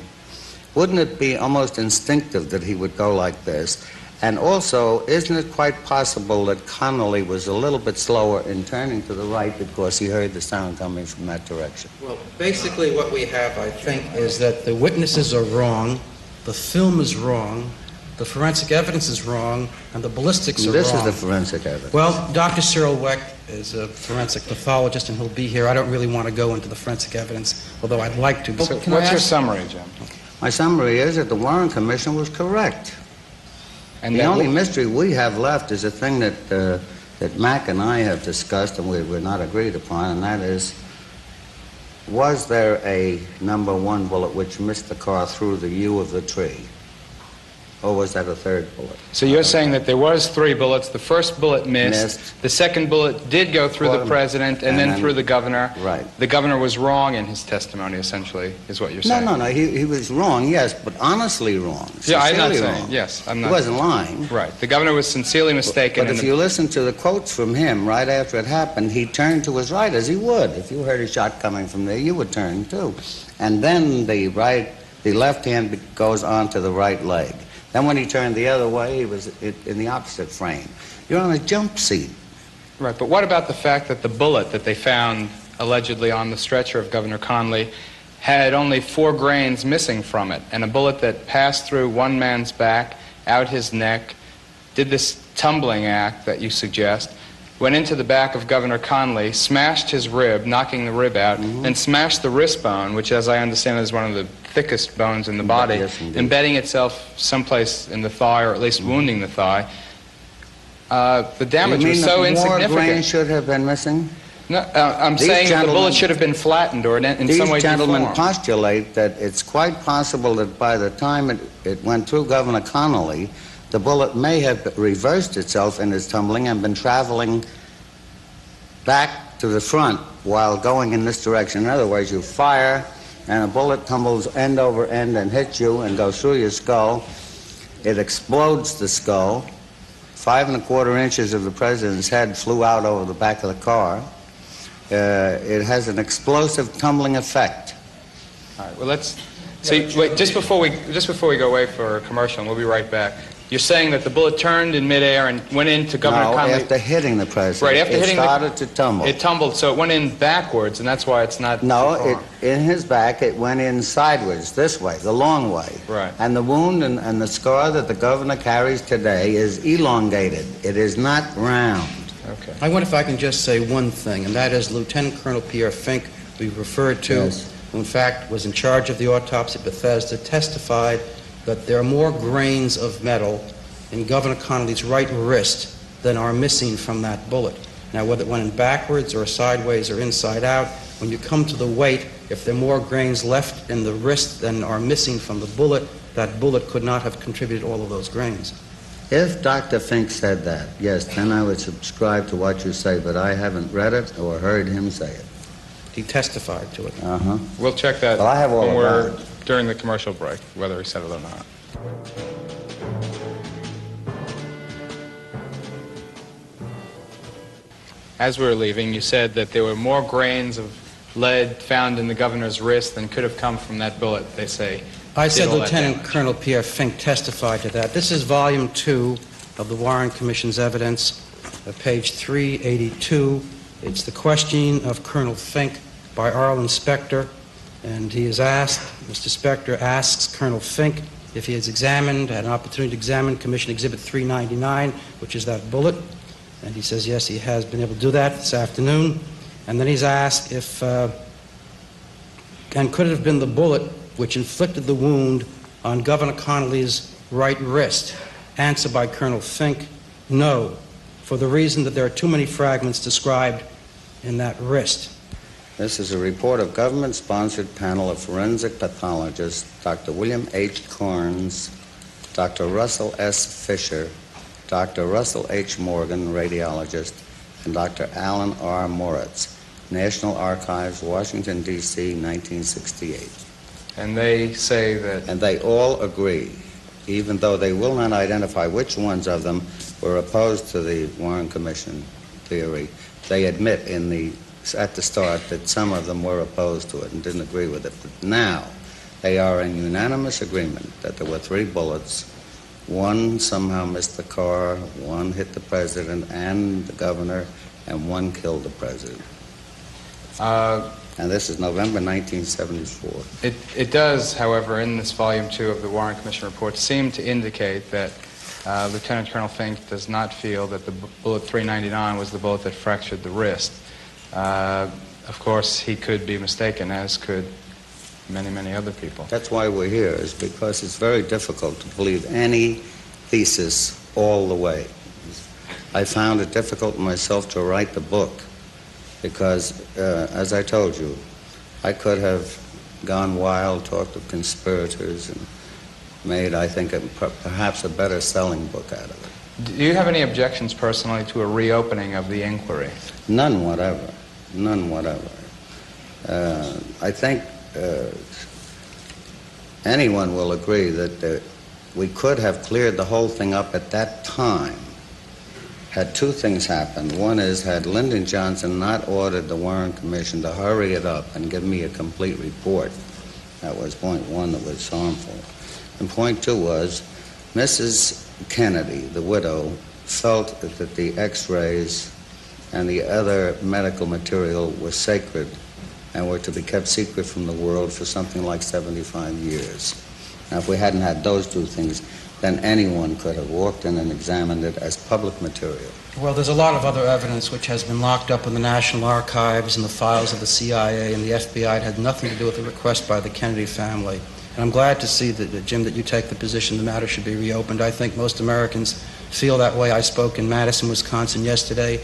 wouldn't it be almost instinctive that he would go like this? And also, isn't it quite possible that Connolly was a little bit slower in turning to the right because he heard the sound coming from that direction? Well, basically what we have, I think, is that the witnesses are wrong, the film is wrong, the forensic evidence is wrong, and the ballistics are wrong. This is the forensic evidence. Well, Dr. Cyril Weck is a forensic pathologist, and he'll be here. I don't really want to go into the forensic evidence, although I'd like to. So what's your summary, Jim? My summary is that the Warren Commission was correct. And the only mystery we have left is a thing that Mac and I have discussed and we're not agreed upon, and that is, was there a #1 bullet which missed the car through the yew of the tree? Or was that a third bullet? So you're saying that there was 3 bullets. The first bullet missed. The second bullet did go through the president and then through the governor. Right. The governor was wrong in his testimony, essentially, is what you're saying. No. He was wrong, yes, but honestly wrong. Yeah, I'm not Sincerely saying. wrong. Yes, I'm not. He wasn't lying. Right. The governor was sincerely mistaken. But if you listen to the quotes from him right after it happened, he turned to his right, as he would. If you heard a shot coming from there, you would turn too. And then the left hand goes on to the right leg. Then when he turned the other way, he was in the opposite frame. You're on a jump seat. Right, but what about the fact that the bullet that they found allegedly on the stretcher of Governor Conley had only 4 grains missing from it, and a bullet that passed through one man's back, out his neck, did this tumbling act that you suggest, went into the back of Governor Conley, smashed his rib, knocking the rib out, and smashed the wrist bone, which, as I understand, is one of the thickest bones in the body, yes, embedding itself someplace in the thigh, or at least wounding the thigh. The damage was so insignificant. More grain should have been missing? No, I'm saying that the bullet should have been flattened or in some way deformed. These gentlemen postulate that it's quite possible that by the time it went through Governor Connolly, the bullet may have reversed itself in its tumbling and been traveling back to the front while going in this direction. In other words, you fire and a bullet tumbles end over end and hits you and goes through your skull. It explodes the skull. 5 1/4 inches of the president's head flew out over the back of the car. It has an explosive tumbling effect. All right, well, let's see. Wait, just before we go away for a commercial, and we'll be right back. You're saying that the bullet turned in midair and went into Governor Connolly? No, after hitting the president. Right, after hitting it started to tumble. It tumbled, so it went in backwards, and that's why it's not... No, in his back, it went in sideways, this way, the long way. Right. And the wound and the scar that the governor carries today is elongated. It is not round. Okay. I wonder if I can just say one thing, and that is Lieutenant Colonel Pierre Fink, we referred to, Yes. who in fact was in charge of the autopsy at Bethesda, testified that there are more grains of metal in Governor Connolly's right wrist than are missing from that bullet. Now, whether it went in backwards or sideways or inside out, when you come to the weight, if there are more grains left in the wrist than are missing from the bullet, that bullet could not have contributed all of those grains. If Dr. Fink said that, yes, then I would subscribe to what you say, but I haven't read it or heard him say it. He testified to it. Uh-huh. We'll check that Well, I have all when of we're that. during the commercial break, whether he said it or not. As we were leaving, you said that there were more grains of lead found in the governor's wrist than could have come from that bullet, they say. I did said all that Lieutenant damage. Colonel Pierre Fink testified to that. This is Volume 2 of the Warren Commission's evidence, page 382. It's the questioning of Colonel Fink by Arlen Specter, and he is asked, Mr. Specter asks Colonel Fink if he has examined, had an opportunity to examine Commission Exhibit 399, which is that bullet, and he says yes, he has been able to do that this afternoon. And then he's asked if, and could it have been the bullet which inflicted the wound on Governor Connolly's right wrist? Answer by Colonel Fink, no, for the reason that there are too many fragments described in that wrist. This is a report of government-sponsored panel of forensic pathologists, Dr. William H. Corns, Dr. Russell S. Fisher, Dr. Russell H. Morgan, radiologist, and Dr. Alan R. Moritz, National Archives, Washington, D.C., 1968. And they say that... And they all agree, even though they will not identify which ones of them were opposed to the Warren Commission theory, they admit at the start that some of them were opposed to it and didn't agree with it. But now, they are in unanimous agreement that there were 3 bullets. One somehow missed the car, one hit the president and the governor, and one killed the president. And this is November 1974. It does, however, in this Volume 2 of the Warren Commission report, seem to indicate that Lieutenant Colonel Fink does not feel that the bullet 399 was the bullet that fractured the wrist. Of course, he could be mistaken, as could many, many other people. That's why we're here, is because it's very difficult to believe any thesis all the way. I found it difficult myself to write the book because, as I told you, I could have gone wild, talked of conspirators, and made, I think, perhaps a better selling book out of it. Do you have any objections personally to a reopening of the inquiry? None whatever. None whatever. I think anyone will agree that we could have cleared the whole thing up at that time had 2 things happened. One is, had Lyndon Johnson not ordered the Warren Commission to hurry it up and give me a complete report. That was point 1 that was harmful. And point 2 was, Mrs. Kennedy, the widow, felt that the x-rays and the other medical material were sacred and were to be kept secret from the world for something like 75 years. Now, if we hadn't had those 2 things, then anyone could have walked in and examined it as public material. Well, there's a lot of other evidence which has been locked up in the National Archives and the files of the CIA and the FBI. It had nothing to do with the request by the Kennedy family. And I'm glad to see that, Jim, that you take the position the matter should be reopened. I think most Americans feel that way. I spoke in Madison, Wisconsin yesterday.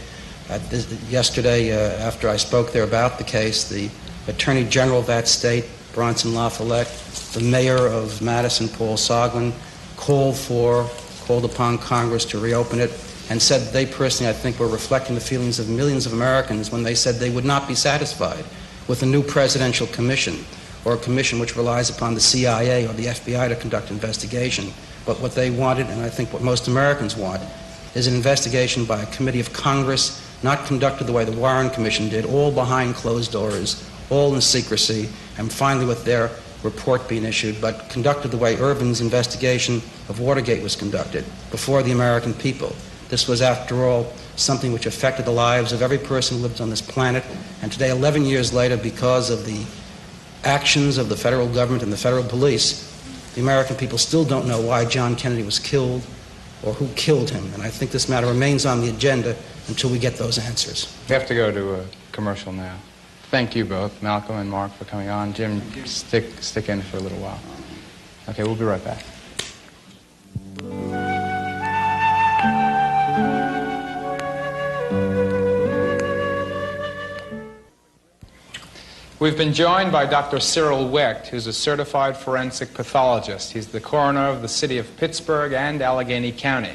After I spoke there about the case, the Attorney General of that state, Bronson La Follette, the Mayor of Madison, Paul Soglin, called upon Congress to reopen it, and said they personally, I think, were reflecting the feelings of millions of Americans when they said they would not be satisfied with a new presidential commission, or a commission which relies upon the CIA or the FBI to conduct investigation. But what they wanted, and I think what most Americans want, is an investigation by a committee of Congress, not conducted the way the Warren Commission did, all behind closed doors, all in secrecy, and finally with their report being issued, but conducted the way Irvin's investigation of Watergate was conducted, before the American people. This was, after all, something which affected the lives of every person who lived on this planet, and today, 11 years later, because of the actions of the federal government and the federal police, the American people still don't know why John Kennedy was killed or who killed him. And I think this matter remains on the agenda until we get those answers. We have to go to a commercial now. Thank you both, Malcolm and Mark, for coming on. Jim, stick in for a little while. Okay, we'll be right back. We've been joined by Dr. Cyril Wecht, who's a certified forensic pathologist. He's the coroner of the city of Pittsburgh and Allegheny County.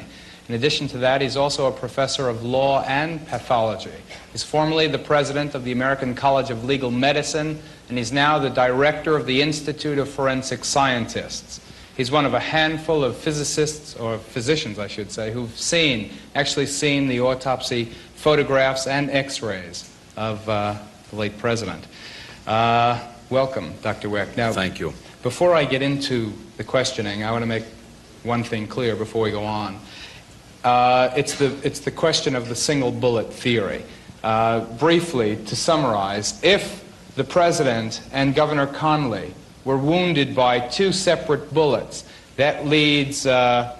In addition to that, he's also a professor of law and pathology. He's formerly the president of the American College of Legal Medicine, and he's now the director of the Institute of Forensic Scientists. He's one of a handful of physicists, or physicians, I should say, who've actually seen the autopsy photographs and x-rays of the late president. Welcome, Dr. Wecht. Now, thank you. Before I get into the questioning, I want to make one thing clear before we go on. It's the question of the single bullet theory. Briefly, to summarize, if the president and Governor Conley were wounded by two separate bullets, that leads to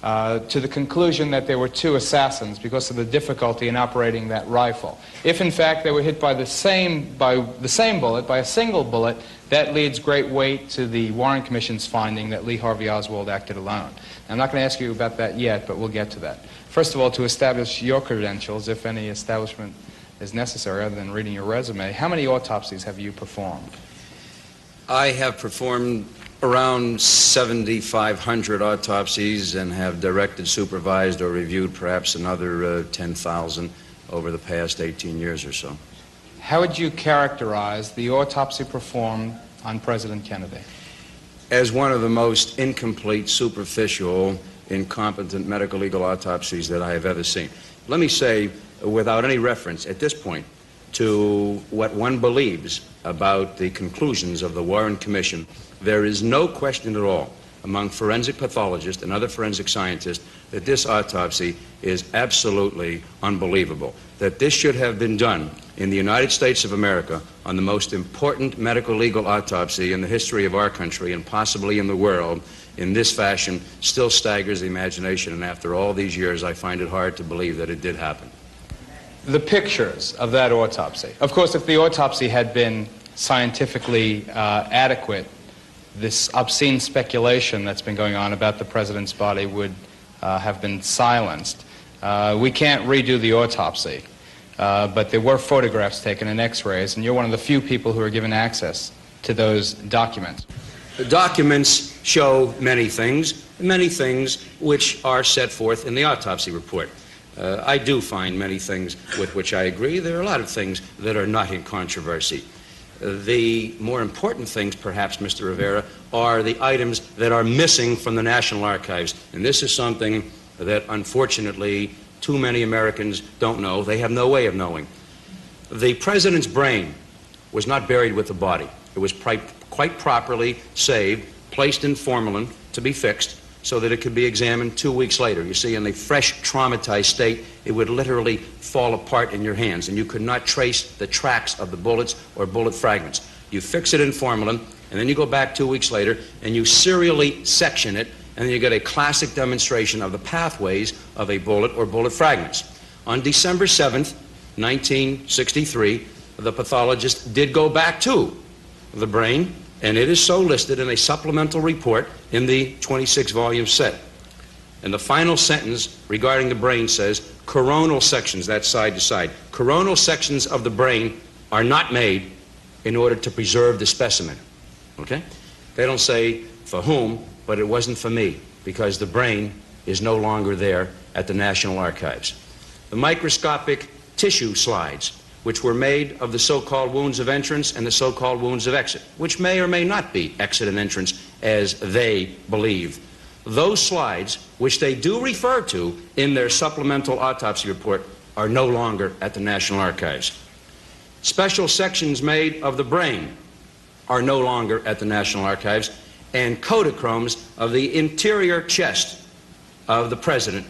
the conclusion that there were two assassins because of the difficulty in operating that rifle. If in fact they were hit by the same bullet, by a single bullet, that leads great weight to the Warren Commission's finding that Lee Harvey Oswald acted alone. I'm not going to ask you about that yet, but we'll get to that. First of all, to establish your credentials, if any establishment is necessary other than reading your resume, how many autopsies have you performed? I have performed around 7,500 autopsies and have directed, supervised, or reviewed perhaps another 10,000 over the past 18 years or so. How would you characterize the autopsy performed on President Kennedy? As one of the most incomplete, superficial, incompetent medical legal autopsies that I have ever seen. Let me say, without any reference at this point to what one believes about the conclusions of the Warren Commission, there is no question at all among forensic pathologists and other forensic scientists that this autopsy is absolutely unbelievable. That this should have been done in the United States of America on the most important medical legal autopsy in the history of our country and possibly in the world in this fashion still staggers the imagination, and after all these years I find it hard to believe that it did happen. The pictures of that autopsy. Of course, if the autopsy had been scientifically adequate, this obscene speculation that's been going on about the president's body would have been silenced. We can't redo the autopsy, but there were photographs taken and x-rays, and you're one of the few people who are given access to those documents. The documents show many things which are set forth in the autopsy report. I do find many things with which I agree. There are a lot of things that are not in controversy. The more important things, perhaps, Mr. Rivera, are the items that are missing from the National Archives. And this is something that, unfortunately, too many Americans don't know. They have no way of knowing. The president's brain was not buried with the body. It was quite properly saved, placed in formalin to be fixed, so that it could be examined 2 weeks later. You see, in the fresh, traumatized state, it would literally fall apart in your hands, and you could not trace the tracks of the bullets or bullet fragments. You fix it in formalin, and then you go back 2 weeks later, and you serially section it, and then you get a classic demonstration of the pathways of a bullet or bullet fragments. On December 7th, 1963, the pathologist did go back to the brain, and it is so listed in a supplemental report in the 26-volume set. And the final sentence regarding the brain says, coronal sections, that's side to side, coronal sections of the brain are not made in order to preserve the specimen. Okay? They don't say for whom, but it wasn't for me, because the brain is no longer there at the National Archives. The microscopic tissue slides, which were made of the so-called wounds of entrance and the so-called wounds of exit, which may or may not be exit and entrance as they believe. Those slides, which they do refer to in their supplemental autopsy report, are no longer at the National Archives. Special sections made of the brain are no longer at the National Archives, and Kodachromes of the interior chest of the president,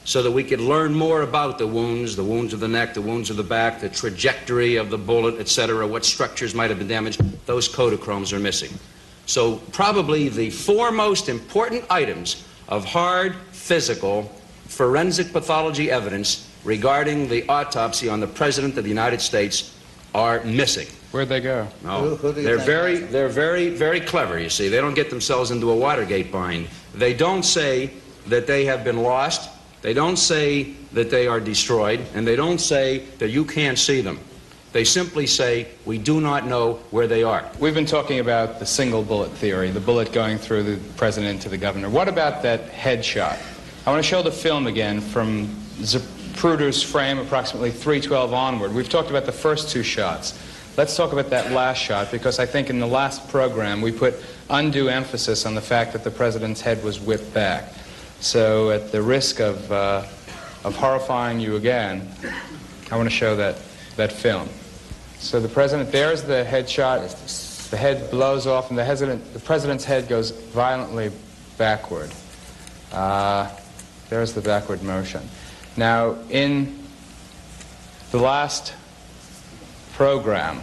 so that we could learn more about the wounds of the neck, the wounds of the back, the trajectory of the bullet, etc., what structures might have been damaged. Those Kodachromes are missing. So probably the four most important items of hard physical forensic pathology evidence regarding the autopsy on the President of the United States are missing. Where'd they go? No, Who do you they're think very clever, you see. They don't get themselves into a Watergate bind. They don't say that they have been lost. They don't say that they are destroyed, and they don't say that you can't see them. They simply say, we do not know where they are. We've been talking about the single bullet theory, the bullet going through the president to the governor. What about that headshot? I want to show the film again from Zapruder's frame, approximately 312 onward. We've talked about the first two shots. Let's talk about that last shot, because I think in the last program we put undue emphasis on the fact that the president's head was whipped back. So at the risk of horrifying you again, I want to show that film. So the president, there's the headshot. The head blows off, and the president's head goes violently backward. There's the backward motion. Now, in the last program,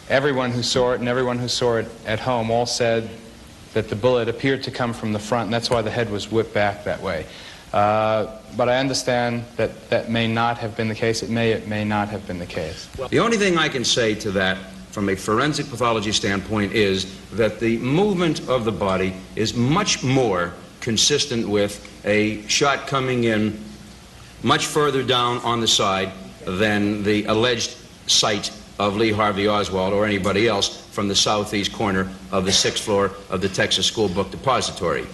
everyone who saw it and everyone who saw it at home all said that the bullet appeared to come from the front, and that's why the head was whipped back that way. But I understand that that may not have been the case. It may not have been the case. The only thing I can say to that from a forensic pathology standpoint is that the movement of the body is much more consistent with a shot coming in much further down on the side than the alleged site of Lee Harvey Oswald or anybody else from the southeast corner of the 6th floor of the Texas School Book Depository.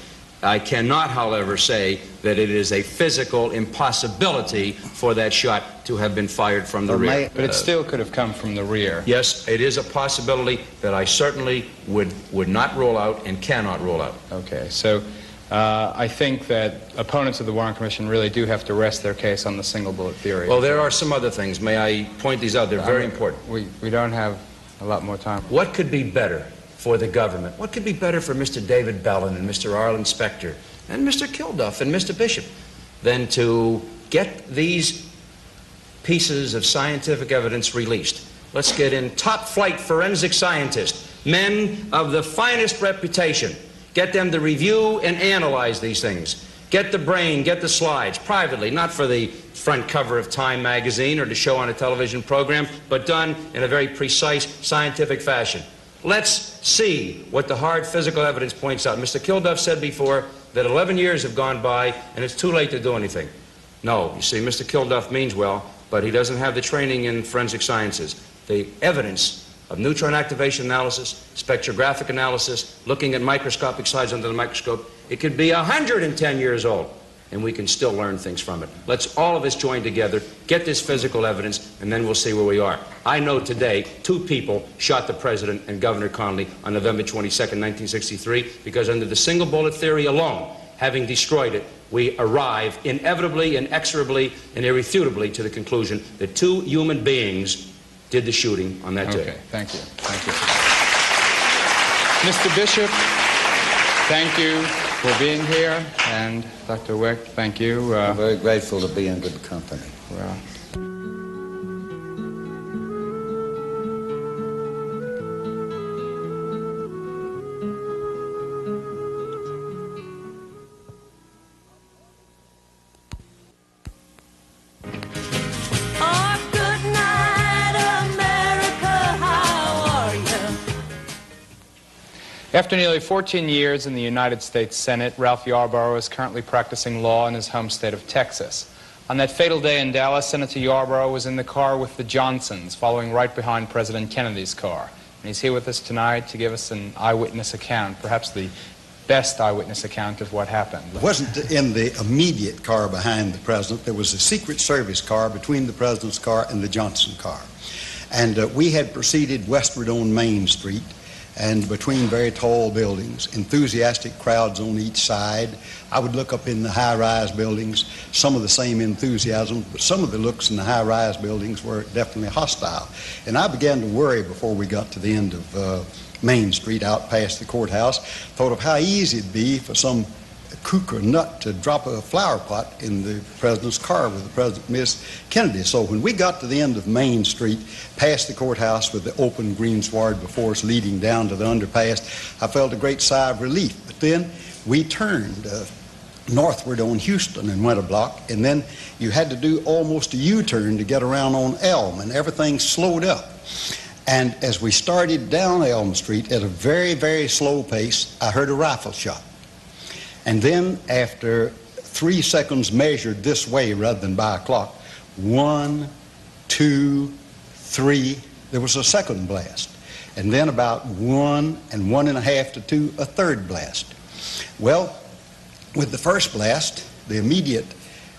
I cannot, however, say that it is a physical impossibility for that shot to have been fired from the rear. But it still could have come from the rear. Yes, it is a possibility that I certainly would not rule out and cannot rule out. Okay, so I think that opponents of the Warren Commission really do have to rest their case on the single bullet theory. Well, there are some other things. May I point these out? They're very important. We don't have a lot more time. What could be better for the government? What could be better for Mr. David Bellin and Mr. Arlen Specter and Mr. Kilduff and Mr. Bishop than to get these pieces of scientific evidence released? Let's get in top-flight forensic scientists, men of the finest reputation. Get them to review and analyze these things. Get the brain, get the slides, privately, not for the front cover of Time magazine or to show on a television program, but done in a very precise scientific fashion. Let's see what the hard physical evidence points out. Mr. Kilduff said before that 11 years have gone by and it's too late to do anything. No, you see, Mr. Kilduff means well, but he doesn't have the training in forensic sciences. The evidence of neutron activation analysis, spectrographic analysis, looking at microscopic size under the microscope, it could be 110 years old, and we can still learn things from it. Let's all of us join together, get this physical evidence, and then we'll see where we are. I know today 2 people shot the President and Governor Connally on November 22nd, 1963, because under the single bullet theory alone, having destroyed it, we arrive inevitably, inexorably, and irrefutably to the conclusion that 2 human beings did the shooting on that day. Okay, thank you. Thank you. Mr. Bishop, thank you for being here, and Dr. Wecht, thank you. I'm very grateful to be in good company. Well. After nearly 14 years in the United States Senate, Ralph Yarborough is currently practicing law in his home state of Texas. On that fatal day in Dallas, Senator Yarborough was in the car with the Johnsons, following right behind President Kennedy's car. And he's here with us tonight to give us an eyewitness account, perhaps the best eyewitness account of what happened. It wasn't in the immediate car behind the president. There was a Secret Service car between the president's car and the Johnson car. And we had proceeded westward on Main Street. and between very tall buildings, enthusiastic crowds on each side. I would look up in the high-rise buildings, some of the same enthusiasm, but some of the looks in the high-rise buildings were definitely hostile. And I began to worry before we got to the end of Main Street, out past the courthouse, thought of how easy it'd be for some kook or nut to drop a flower pot in the president's car with the president, Miss Kennedy. So when we got to the end of Main Street, past the courthouse with the open green sward before us leading down to the underpass, I felt a great sigh of relief. But then we turned northward on Houston and went a block, and then you had to do almost a U-turn to get around on Elm, and everything slowed up. And as we started down Elm Street at a very, very slow pace, I heard a rifle shot. And then after 3 seconds measured this way rather than by a clock, 1, 2, 3, there was a second blast. And then about 1 and 1.5 to 2, a third blast. Well, with the first blast, the immediate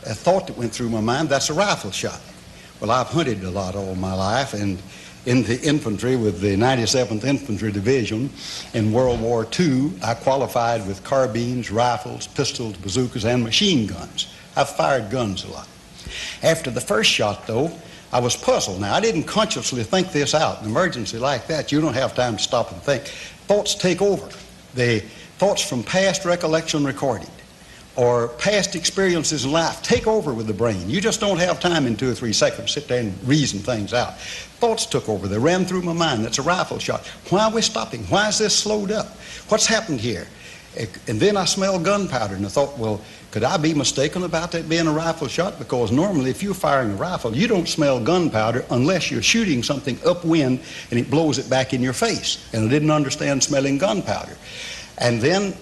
thought that went through my mind, that's a rifle shot. Well, I've hunted a lot all my life, and in the infantry with the 97th Infantry Division in World War II, I qualified with carbines, rifles, pistols, bazookas, and machine guns. I've fired guns a lot. After the first shot, though, I was puzzled. Now, I didn't consciously think this out. An emergency like that, you don't have time to stop and think. Thoughts take over. The thoughts from past recollection recorded or past experiences in life take over with the brain. You just don't have time in 2 or 3 seconds to sit there and reason things out. Thoughts took over. They ran through my mind. That's a rifle shot. Why are we stopping? Why is this slowed up? What's happened here? And then I smelled gunpowder, and I thought, well, could I be mistaken about that being a rifle shot? Because normally if you're firing a rifle, you don't smell gunpowder unless you're shooting something upwind and it blows it back in your face. And I didn't understand smelling gunpowder. And then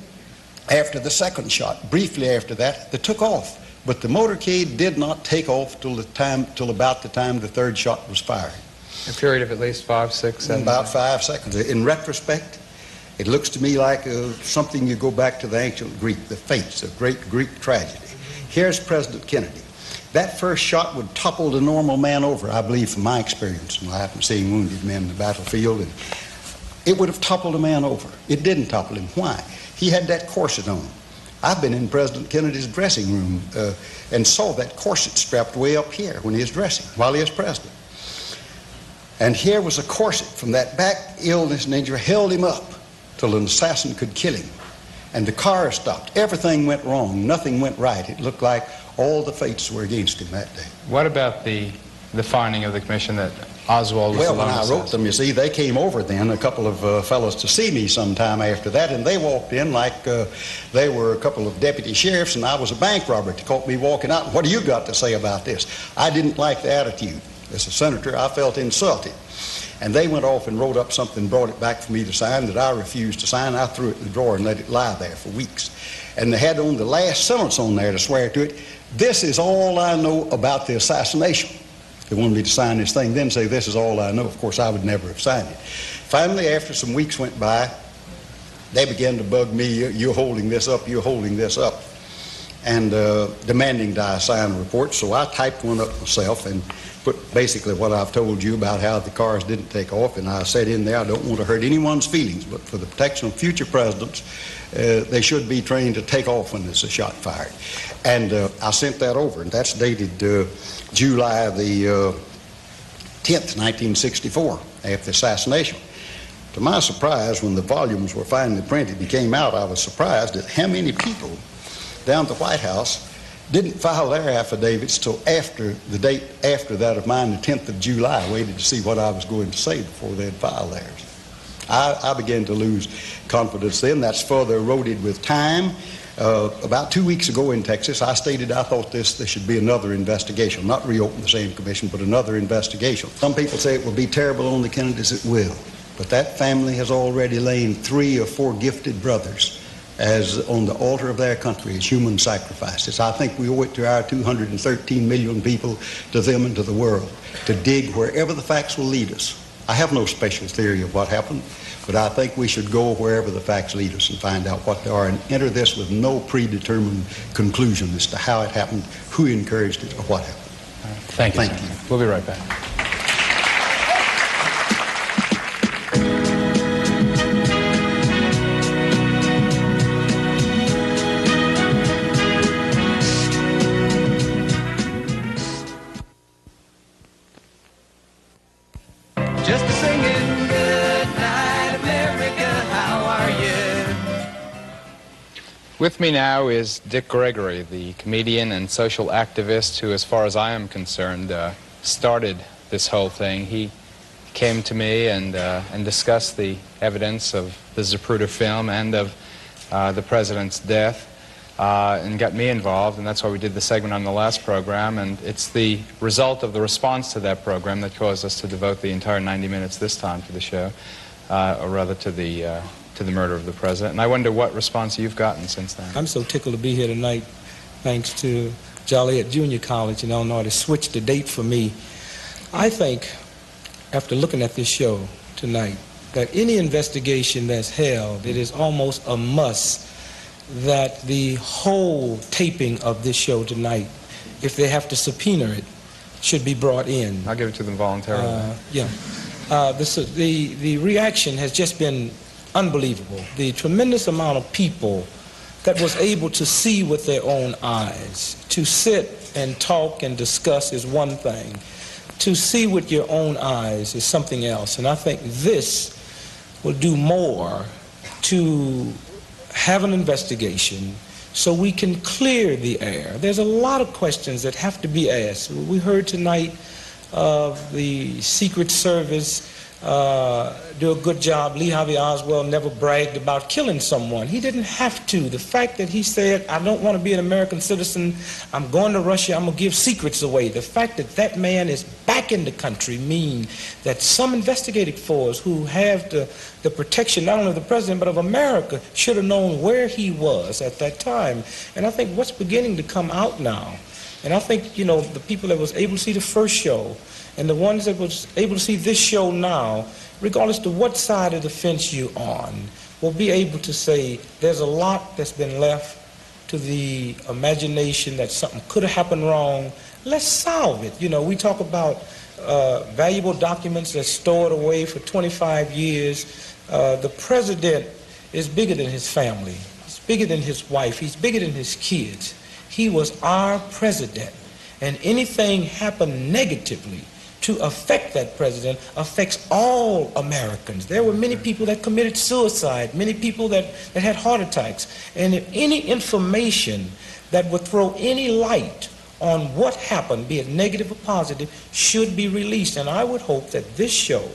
after the second shot, briefly after that, they took off. But the motorcade did not take off till about the time the third shot was fired. A period of at least 5, 6, 7. About 5 seconds. In retrospect, it looks to me like something you go back to the ancient Greek, the fates of great Greek tragedy. Here's President Kennedy. That first shot would topple the normal man over, I believe, from my experience in life and seeing wounded men in the battlefield. And it would have toppled a man over. It didn't topple him. Why? He had that corset on. I've been in President Kennedy's dressing room and saw that corset strapped way up here when he was dressing, while he was president. And here was a corset from that back illness and injury held him up till an assassin could kill him. And the car stopped. Everything went wrong. Nothing went right. It looked like all the fates were against him that day. What about the finding of the commission that Oswald was Well, when I wrote them, you see, they came over then, a couple of fellows to see me sometime after that, and they walked in like they were a couple of deputy sheriffs, and I was a bank robber. They caught me walking out. What do you got to say about this? I didn't like the attitude. As a senator, I felt insulted. And they went off and wrote up something, brought it back for me to sign that I refused to sign. I threw it in the drawer and let it lie there for weeks. And they had on the last sentence on there to swear to it. This is all I know about the assassination. They wanted me to sign this thing, then say, this is all I know. Of course, I would never have signed it. Finally, after some weeks went by, they began to bug me, you're holding this up, you're holding this up, and demanding that I sign a report. So I typed one up myself and put basically what I've told you about how the cars didn't take off, and I said in there, I don't want to hurt anyone's feelings, but for the protection of future presidents, they should be trained to take off when there's a shot fired. And I sent that over, and that's dated July the 10th, 1964, after the assassination. To my surprise, when the volumes were finally printed and came out, I was surprised at how many people down at the White House didn't file their affidavits till after the date after that of mine, the 10th of July, waited to see what I was going to say before they'd file theirs. I began to lose confidence then. That's further eroded with time. About 2 weeks ago in Texas, I stated I thought there should be another investigation, not reopen the same commission, but another investigation. Some people say it will be terrible on the Kennedys. It will. But that family has already lain 3 or 4 gifted brothers as on the altar of their country as human sacrifices. I think we owe it to our 213 million people, to them and to the world, to dig wherever the facts will lead us. I have no special theory of what happened, but I think we should go wherever the facts lead us and find out what they are and enter this with no predetermined conclusion as to how it happened, who encouraged it, or what happened. Thank you. We'll be right back. just singing good night America, how are you? With me now is Dick Gregory, the comedian and social activist who, as far as I am concerned, started this whole thing. He came to me and discussed the evidence of the Zapruder film and of the president's death and got me involved, and that's why we did the segment on the last program, and it's the result of the response to that program that caused us to devote the entire 90 minutes this time to the show, or rather to the murder of the president. And I wonder what response you've gotten since then. I'm so tickled to be here tonight, thanks to Joliet Junior College in Illinois to switch the date for me. I think, after looking at this show tonight, that any investigation that's held, it is almost a must that the whole taping of this show tonight, if they have to subpoena it, should be brought in. I'll give it to them voluntarily. The reaction has just been unbelievable. The tremendous amount of people that was able to see with their own eyes. To sit and talk and discuss is one thing. To see with your own eyes is something else. And I think this will do more to have an investigation so we can clear the air. There's a lot of questions that have to be asked. We heard tonight of the Secret Service do a good job. Lee Harvey Oswald never bragged about killing someone. He didn't have to. The fact that he said, I don't want to be an American citizen, I'm going to Russia, I'm going to give secrets away. The fact that that man is back in the country means that some investigative force who have the protection not only of the president but of America should have known where he was at that time. And I think what's beginning to come out now, and I think, you know, the people that was able to see the first show and the ones that was able to see this show now, regardless to what side of the fence you're on, will be able to say there's a lot that's been left to the imagination that something could have happened wrong. Let's solve it. You know, we talk about valuable documents that's stored away for 25 years. The president is bigger than his family. He's bigger than his wife. He's bigger than his kids. He was our president. And anything happened negatively to affect that president affects all Americans. There were many people that committed suicide, many people that had heart attacks. And if any information that would throw any light on what happened, be it negative or positive, should be released. And I would hope that this show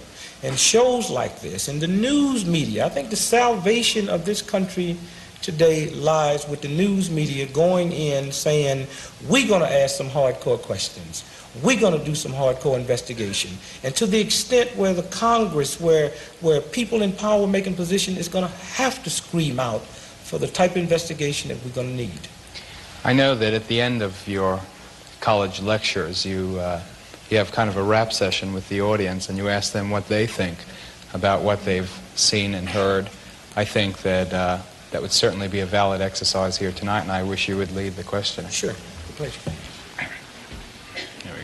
and shows like this and the news media, I think the salvation of this country today lies with the news media going in saying, we're going to ask some hardcore questions. We're going to do some hardcore investigation. And to the extent where the Congress, where people in power making position is going to have to scream out for the type of investigation that we're going to need. I know that at the end of your college lectures, you have kind of a rap session with the audience and you ask them what they think about what they've seen and heard. I think that that would certainly be a valid exercise here tonight, and I wish you would lead the questioning. Sure. A pleasure. There we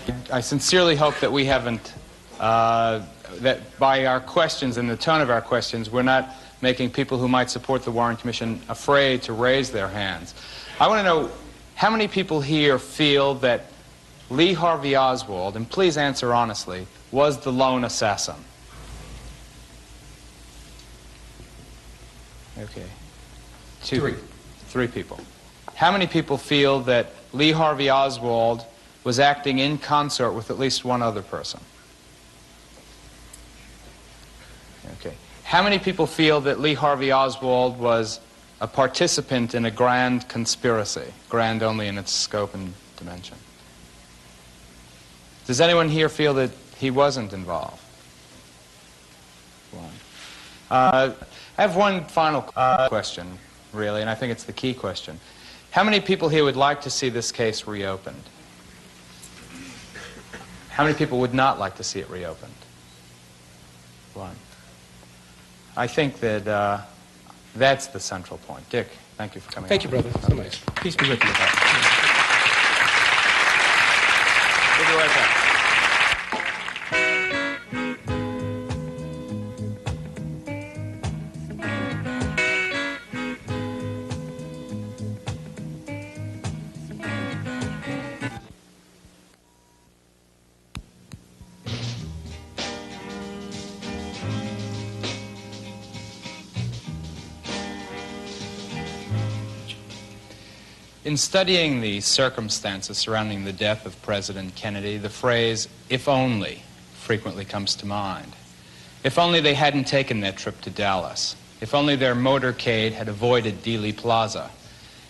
go. I sincerely hope that we haven't, that by our questions and the tone of our questions, we're not making people who might support the Warren Commission afraid to raise their hands. I want to know how many people here feel that Lee Harvey Oswald, and please answer honestly, was the lone assassin? Okay. Three people. How many people feel that Lee Harvey Oswald was acting in concert with at least one other person? Okay. How many people feel that Lee Harvey Oswald was a participant in a grand conspiracy, grand only in its scope and dimension? Does anyone here feel that he wasn't involved? One. I have one final question, really, and I think it's the key question. How many people here would like to see this case reopened? How many people would not like to see it reopened? One. I think that that's the central point. Dick, thank you for coming. Thank you, brother, so much. Peace be with you. We'll be right back. In studying the circumstances surrounding the death of President Kennedy, the phrase, "if only," frequently comes to mind. If only they hadn't taken that trip to Dallas. If only their motorcade had avoided Dealey Plaza.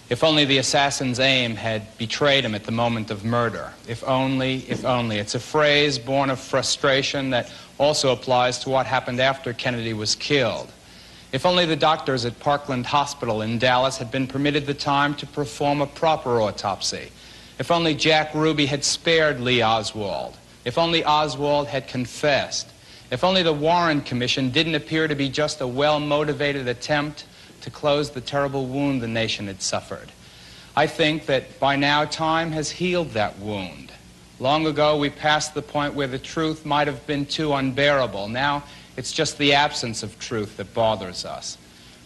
If only the assassin's aim had betrayed him at the moment of murder. If only, if only. It's a phrase born of frustration that also applies to what happened after Kennedy was killed. If only the doctors at Parkland Hospital in Dallas had been permitted the time to perform a proper autopsy. If only Jack Ruby had spared Lee Oswald. If only Oswald had confessed. If only the Warren Commission didn't appear to be just a well-motivated attempt to close the terrible wound the nation had suffered. I think that by now time has healed that wound. Long ago we passed the point where the truth might have been too unbearable. Now it's just the absence of truth that bothers us.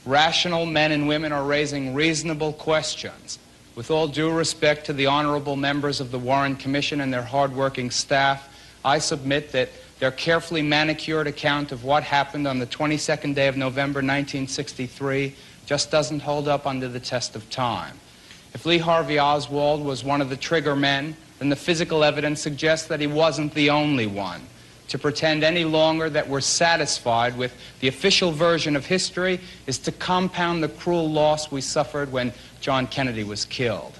Rational men and women are raising reasonable questions. With all due respect to the honorable members of the Warren Commission and their hard-working staff, I submit that their carefully manicured account of what happened on the 22nd day of November 1963 just doesn't hold up under the test of time. If Lee Harvey Oswald was one of the trigger men, then the physical evidence suggests that he wasn't the only one. To pretend any longer that we're satisfied with the official version of history is to compound the cruel loss we suffered when John Kennedy was killed.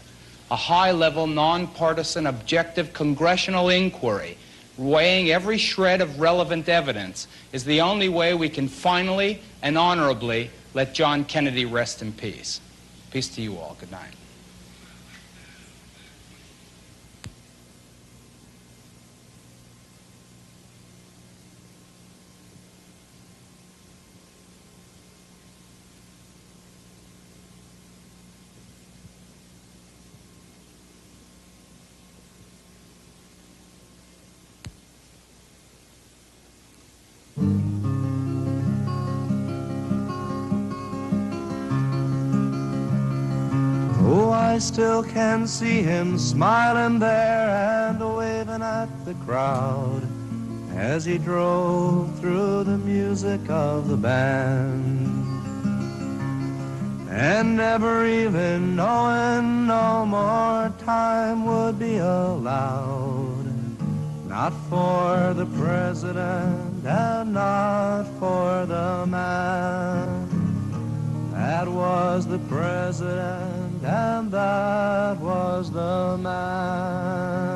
A high-level, nonpartisan, objective congressional inquiry weighing every shred of relevant evidence is the only way we can finally and honorably let John Kennedy rest in peace. Peace to you all. Good night. Oh, I still can see him smiling there and waving at the crowd as he drove through the music of the band, and never even knowing no more time would be allowed, not for the president and not for the man. That was the president and that was the man.